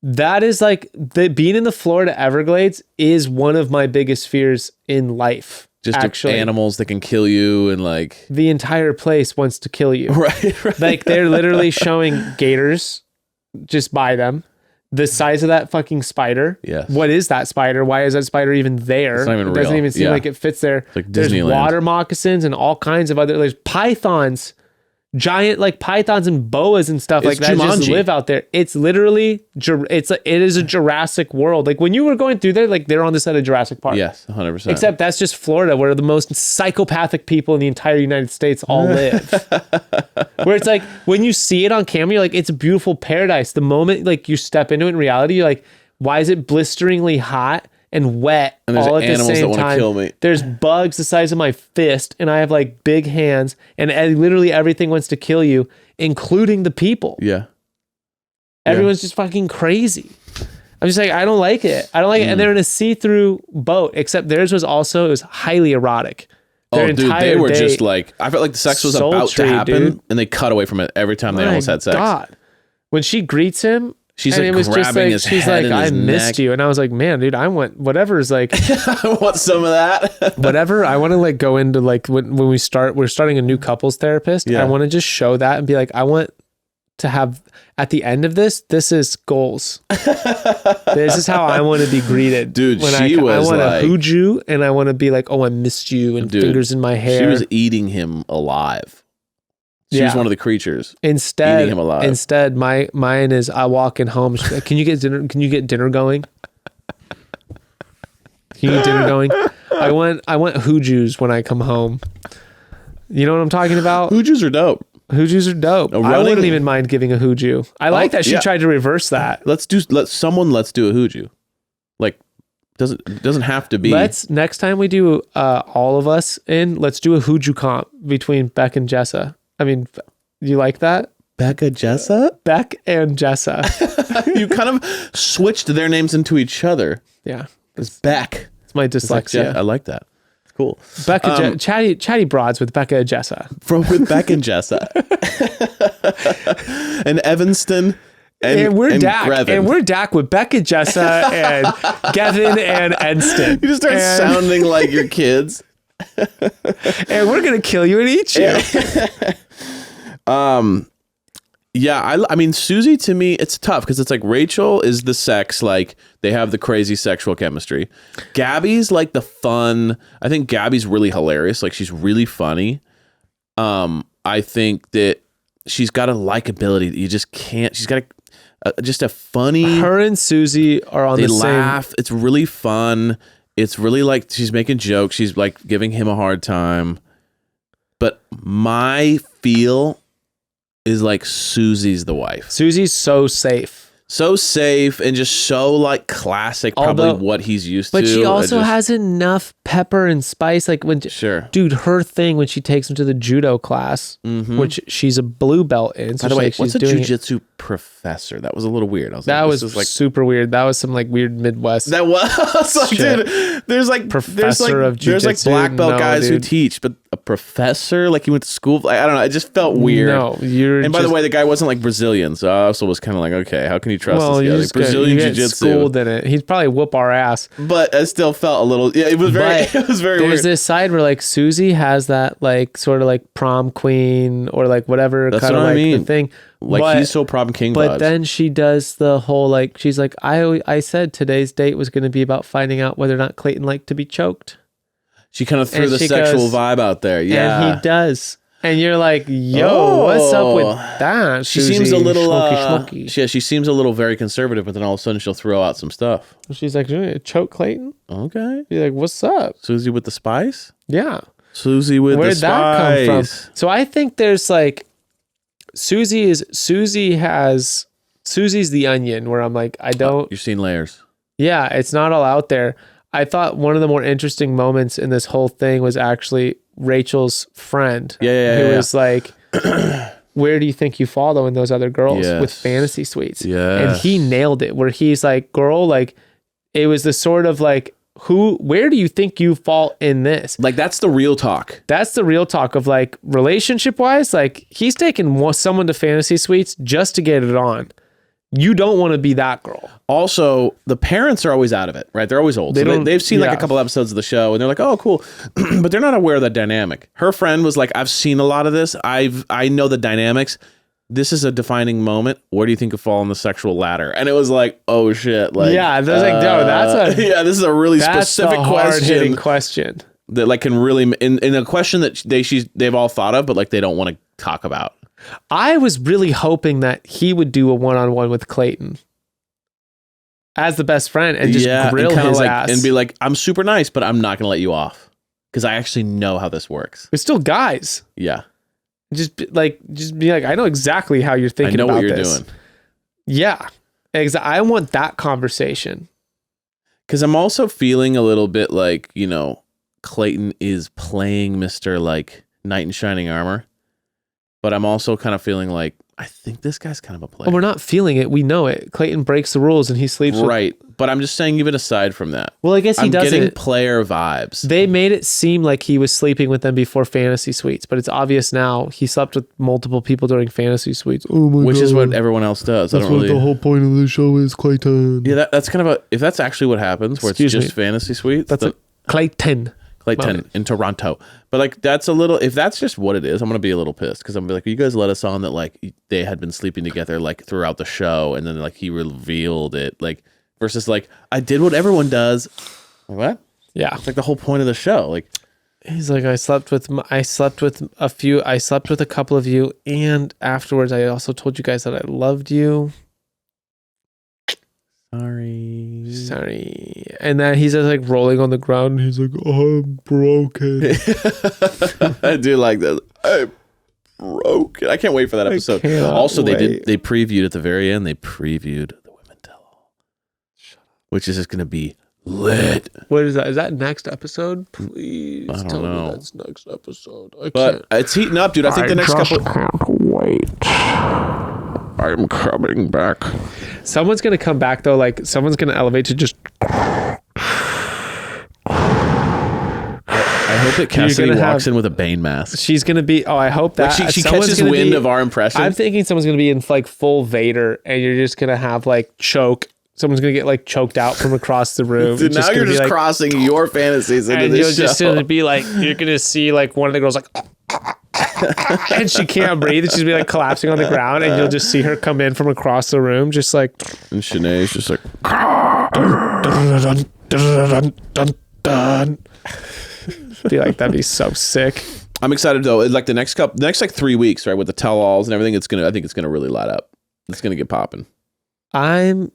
that is like being in the Florida Everglades is one of my biggest fears in life. Just actually, animals that can kill you and like... The entire place wants to kill you. Right. Like they're literally showing gators just by them. The size of that fucking spider. Yes. What is that spider? Why is that spider even there? It's not even it doesn't real. even seem like it fits there. It's like There's Disneyland. water moccasins and all kinds of other... There's pythons. Giant like pythons and boas and stuff like that just live out there. It's literally it is a Jurassic World. Like when you were going through there, like they're on the set of Jurassic Park. Yes, 100%. Except that's just Florida, where the most psychopathic people in the entire United States all live. Where it's like when you see it on camera, you're like, it's a beautiful paradise. The moment like you step into it in reality, you're like, why is it blisteringly hot and wet and there's all at the animals same that want to time? kill me. There's bugs the size of my fist, and I have like big hands, and literally everything wants to kill you, including the people. Yeah. Everyone's just fucking crazy. I'm just like, I don't like it. I don't like it. And they're in a see-through boat, except theirs was highly erotic. Oh, dude, they were date, just like, I felt like the sex was about to happen, dude. and they cut away from it every time they almost had sex. God. When she greets him, she's and like it was grabbing just like, his she's head like, and I his missed neck. you. And I was like, man, dude, I want whatever's like, I want some of that. whatever. I want to like go into like when we're starting a new couples therapist. Yeah. I want to just show that and be like, I want to have at the end of this is goals. This is how I want to be greeted. Dude, when she was I want like... to hood you and I want to be like, oh, I missed you and Dude, fingers in my hair. She was eating him alive. She was one of the creatures. Instead, eating him alive. Instead, mine is I walk in home. She's like, can you get dinner? Can you get dinner going? Can you get dinner going? I want hoojus when I come home. You know what I'm talking about? Hoojus are dope. Hoojus are dope. I wouldn't even mind giving a hooju. I like that she tried to reverse that. Let's do a hooju. Like doesn't have to be. Next time we do all of us let's do a hooju comp between Beck and Jessa. I mean, you like that? Bekah Jessa? Beck and Jessa. You kind of switched their names into each other. Yeah. It's Beck. It's my dyslexia. I like that. Cool. Bekah, chatty broads with Bekah and Jessa. With Beck and Jessa. And Evanston. And we're Dak. Grevin. And we're Dak with Bekah, Jessa, and Gavin and Enston. You just start sounding like your kids. And we're going to kill you and eat you. Yeah, I mean, Susie, to me, it's tough because it's like Rachel is the sex, like they have the crazy sexual chemistry. Gabby's like the fun. I think Gabby's really hilarious. Like she's really funny. I think that she's got a likability that you just can't. She's got just a funny. Her and Susie are on the same. They laugh. It's really fun. It's really like she's making jokes. She's like giving him a hard time. But my feel is like Susie's the wife. Susie's so safe. So safe and just so like classic, probably what he's used to. But she also has enough pepper and spice. Like dude, her thing when she takes him to the judo class, which she's a blue belt in. So by the way, like, what's a doing jujitsu professor? That was a little weird. I was that like, was like super weird. That was some like weird Midwest. That was like, dude, there's like professor of jiu-jitsu. There's like black belt guys who teach, but a professor, like he went to school. I don't know. It just felt weird. No, and by the way, the guy wasn't like Brazilian, so I also was kind of like, okay, how can you trust this guy? Like, Brazilian jiu-jitsu. Schooled in it. He'd probably whoop our ass. But I still felt a little. Yeah, it was very. It was very weird. There's this side where like Susie has that like sort of like prom queen or like whatever. That's kind what of I like mean. the thing. Like he's so prom king. But vibes. then she does the whole like she's like I said today's date was going to be about finding out whether or not Clayton liked to be choked. She kind of threw the sexual vibe out there. Yeah, and he does. And you're like, yo, what's up with that? She Susie, seems a little schmucky. Yeah, she seems a little very conservative, but then all of a sudden she'll throw out some stuff. She's like, choke Clayton. Okay. You're like, what's up? Susie with the spice. Yeah. Susie with Where'd the that come from? spice. So I think there's like Susie's the onion where I'm like, I don't. You're seeing layers. Yeah, it's not all out there. I thought one of the more interesting moments in this whole thing was actually Rachel's friend. Who was like, where do you think you fall though in those other girls with fantasy suites? Yeah. And he nailed it where he's like, girl, like it was the sort of like, where do you think you fall in this? Like, that's the real talk. That's the real talk of like relationship wise, like he's taking someone to fantasy suites just to get it on. You don't want to be that girl. Also, the parents are always out of it, right? They're always old. They've seen like a couple episodes of the show and they're like, oh, cool. But they're not aware of the dynamic. Her friend was like, I've seen a lot of this. I know the dynamics. This is a defining moment. Where do you think you fall on the sexual ladder? And it was like, oh shit. Like, yeah, there's like, no, that's a this is a really specific hard-hitting question that like can really in a question that they've all thought of, but like they don't want to talk about. I was really hoping that he would do a one-on-one with Clayton as the best friend and just grill his ass and be like, I'm super nice, but I'm not going to let you off because I actually know how this works. We're still guys. Yeah. Just be like, I know exactly how you're thinking about this. I know what you're doing. Yeah. I want that conversation. Because I'm also feeling a little bit like, Clayton is playing Mr. like knight in shining armor. But I'm also kind of feeling like, I think this guy's kind of a player. Well, we're not feeling it. We know it. Clayton breaks the rules and he sleeps with... Right. But I'm just saying, even aside from that. Well, I guess he doesn't. I'm getting player vibes. They made it seem like he was sleeping with them before fantasy suites, but it's obvious now he slept with multiple people during fantasy suites. Oh my Which God. is what everyone else does. That's what the whole point of the show is, Clayton. Yeah, that's kind of if that's actually what happens, where it's just fantasy suites. That's Clayton in Toronto. But like, that's a little, if that's just what it is, I'm going to be a little pissed because I'm gonna be like, you guys let us on that like they had been sleeping together like throughout the show. And then like he revealed it like versus like, I did what everyone does. Like, what? Yeah. It's like the whole point of the show. Like, he's like, I slept with a couple of you. And afterwards, I also told you guys that I loved you. Sorry. And then he's just like rolling on the ground. And he's like, oh, I'm broken. I do like that. I'm broken. I can't wait for that episode. Also, they previewed at the very end. They previewed the Women Tell All, which is just going to be lit. What is that? Is that next episode? Please I don't tell know. me that's next episode. But it's heating up, dude. I think the next couple. Can't wait. I'm coming back. Someone's gonna come back though. Like someone's gonna elevate to just. I hope that Cassidy walks in with a Bane mask. She's gonna be. Oh, I hope that like she catches wind of our impression. I'm thinking someone's gonna be in like full Vader, and you're just gonna have like choke. Someone's gonna get like choked out from across the room. Dude, now you're just crossing your fantasies into this show. And you're just gonna be like, you're gonna see like one of the girls like. And she can't breathe. She's be like collapsing on the ground, and you'll just see her come in from across the room, just like. And Shanae's just like. Be like, that'd be so sick. I'm excited though. Like the next like 3 weeks, right, with the tell-alls and everything, I think it's gonna really light up. It's gonna get popping. I'm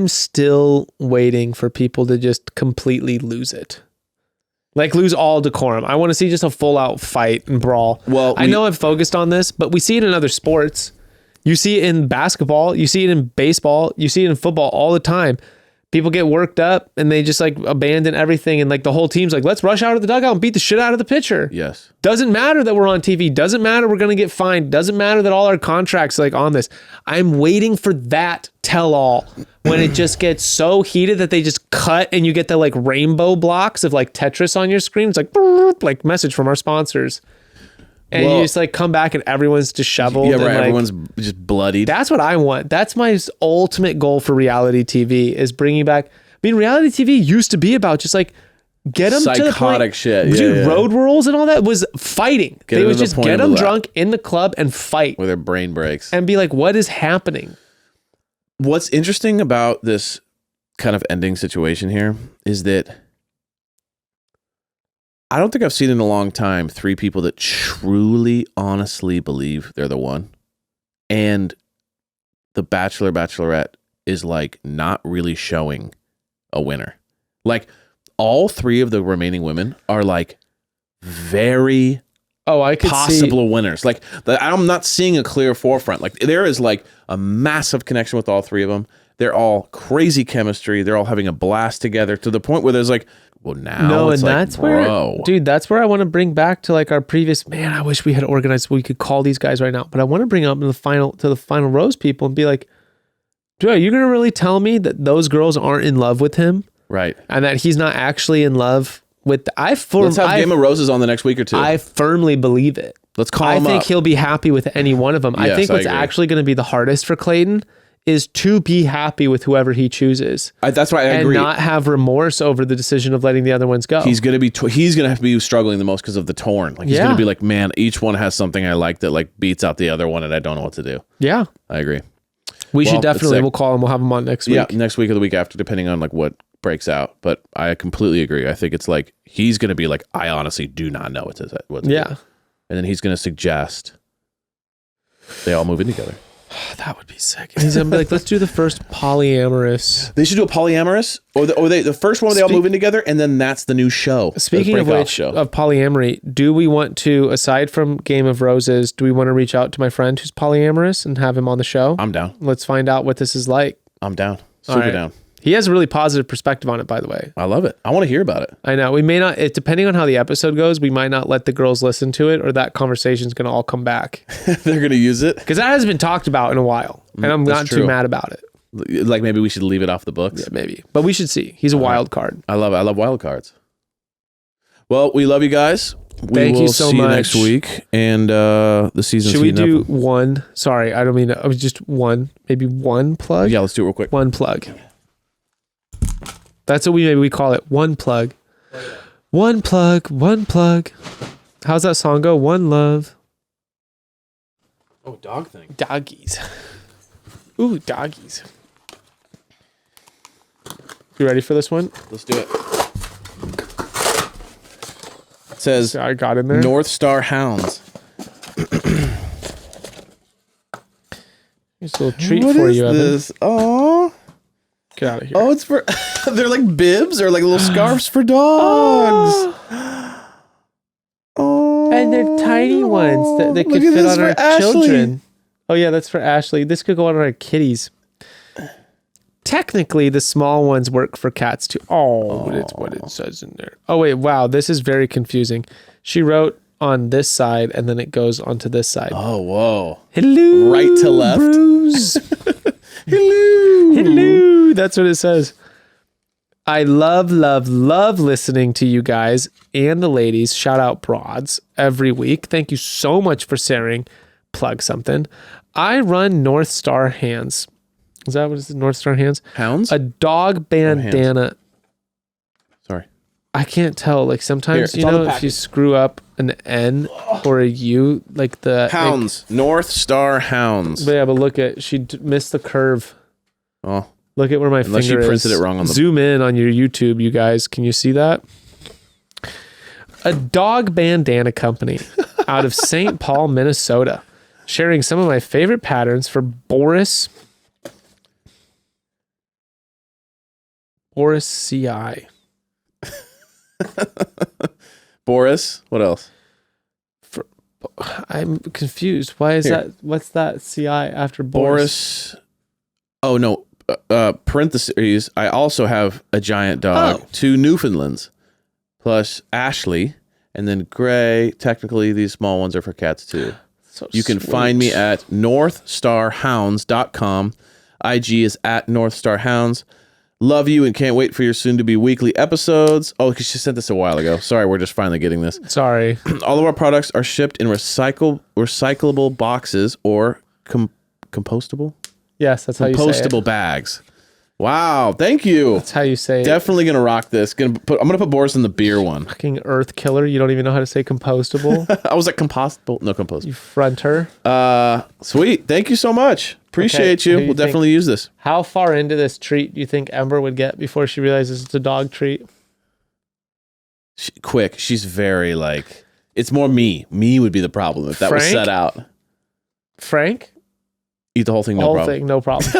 still waiting for people to just completely lose it. Like lose all decorum. I want to see just a full out fight and brawl. Well, I know I've focused on this, but we see it in other sports. You see it in basketball, you see it in baseball, you see it in football all the time. People get worked up and they just like abandon everything. And like the whole team's like, let's rush out of the dugout and beat the shit out of the pitcher. Yes. Doesn't matter that we're on TV. Doesn't matter we're going to get fined. Doesn't matter that all our contracts like on this. I'm waiting for that tell all when it just gets so heated that they just cut and you get the like rainbow blocks of like Tetris on your screen. It's like message from our sponsors. And you just like come back and everyone's disheveled. Yeah, right. And, like, everyone's just bloodied. That's what I want. That's my ultimate goal for reality TV is bringing back. I mean, reality TV used to be about just like get them to the psychotic shit. Yeah, dude, Road Rules and all that was fighting. They would just get them drunk in the club and fight. Where their brain breaks. And be like, what is happening? What's interesting about this kind of ending situation here is that I don't think I've seen in a long time 3 people that truly, honestly believe they're the one. And the Bachelor, Bachelorette is like not really showing a winner. Like all 3 of the remaining women are like very I could possible winners. Like I'm not seeing a clear forefront. Like there is like a massive connection with all three of them. They're all crazy chemistry. They're all having a blast together to the point where there's like, well, now it's like, that's bro. where, dude, that's where I want to bring back to like our previous, man, I wish we had organized so we could call these guys right now, but I want to bring up to the final rose people and be like, dude, are you going to really tell me that those girls aren't in love with him? Right. And that he's not actually in love with, Let's have Game of Roses on the next week or two. I firmly believe it. Let's call him I think up. he'll be happy with any one of them. I Yes, think I what's agree. actually going to be the hardest for Clayton is to be happy with whoever he chooses. That's why I and agree. not have remorse over the decision of letting the other ones go. He's gonna have to be struggling the most because of the torn. Like he's gonna be like, man, each one has something I like that like beats out the other one, and I don't know what to do. Yeah, I agree. we Well, should definitely. it's We'll call him. We'll have him on next week. Yeah, next week or the week after, depending on like what breaks out. But I completely agree. I think it's like he's gonna be like, I honestly do not know what to do. Yeah. And then he's gonna suggest they all move in together. That would be sick. And he's gonna be like, let's do the first polyamorous. They should do a polyamorous, or the first one where they all move in together, and then that's the new show. Speaking of which, of polyamory, do we want to, aside from Game of Roses, do we want to reach out to my friend who's polyamorous and have him on the show? I'm down. Let's find out what this is like. I'm down. Super right. down. He has a really positive perspective on it, by the way. I love it. I want to hear about it. I know. We may not, depending on how the episode goes, we might not let the girls listen to it, or that conversation's going to all come back. They're gonna use it Because that hasn't been talked about in a while. And I'm That's not true. too mad about it. like maybe we should leave it off the books. Yeah, maybe. But we should see. He's a wild card. I love it. I love wild cards. Well, we love you guys. Thank you will so see much. you next week, and the season's Should we heating do up. one? Sorry, I don't mean to, just one. Maybe one plug? Yeah, let's do it real quick. One plug. That's what maybe we call it. One plug. One plug. One plug. How's that song go? One love. Oh, dog thing. Doggies. Ooh, doggies. You ready for this one? Let's do it. It says I got in there. North Star Hounds. Here's a little treat What for is you, Evan. this? Oh, Get out of here. it's for. They're like bibs or like little scarves for dogs. Oh, And they're tiny ones that could look at fit this on our for Ashley. children. Oh yeah, that's for Ashley. This could go on our kitties. Technically, the small ones work for cats too. Oh, it's what it says in there. Oh wait, wow, this is very confusing. She wrote on this side, and then it goes onto this side. Oh, whoa. Hello, Right to left. Bruce. Hello. Hello. That's what it says. I love listening to you guys and the ladies. Shout out broads every week. Thank you so much for sharing. Plug something. I run North Star Hands. Is that what it is? North Star Hands? Hounds? A dog bandana. Sorry. I can't tell. Like sometimes, Here, it's on the if you package. screw up an N or a U, like the Hounds. North Star Hounds. But look at missed the curve. Oh, Look at where my Unless finger you is. printed it wrong on the- Zoom in on your YouTube, you guys. Can you see that? A dog bandana company out of St. Paul, Minnesota, sharing some of my favorite patterns for Boris CI. Boris. What else? I'm confused. Why is Here. that? What's that CI after Boris? Boris. Oh no. Parentheses. I also have a giant dog, 2 Newfoundlands, plus Ashley, and then Gray. Technically, these small ones are for cats too. So You can sweet. find me at northstarhounds.com. IG is at northstarhounds. Love you and can't wait for your soon-to-be weekly episodes. Oh, because she sent this a while ago. Sorry, we're just finally getting this. Sorry. All of our products are shipped in recyclable boxes or compostable? Yes, that's how you say it. Compostable bags. Wow, thank you. That's how you say it. Definitely gonna rock this. I'm gonna put Boris in the beer one. Fucking earth killer. You don't even know how to say compostable. I was like compostable. No, compostable. You fronter. Sweet. Thank you so much. Appreciate Okay, you. who you We'll think- definitely use this. How far into this treat do you think Ember would get before she realizes it's a dog treat? Quick. She's very like. It's more me. Me would be the problem if that was Frank? set out. Frank? Eat the whole thing. No Whole problem. thing, no problem.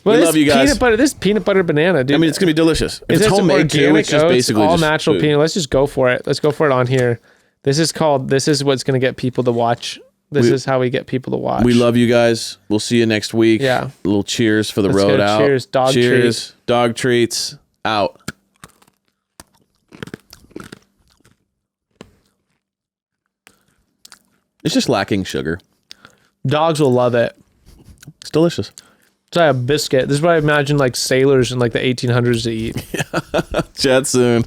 Well, we this love you guys. Peanut butter. This peanut butter banana, dude. I mean, it's gonna be delicious. If Is it's this homemade too, organic it's just oats, basically all just natural food. peanut. Let's just go for it. Let's go for it on here. This is what's gonna get people to watch. This is how we get people to watch. We love you guys. We'll see you next week. Yeah. A little cheers for the Let's road go. out. Cheers, dog Cheers. Dog treats. Out. It's just lacking sugar. Dogs will love it. It's delicious. It's like a biscuit. This is what I imagine like sailors in like the 1800s to eat. Chat soon.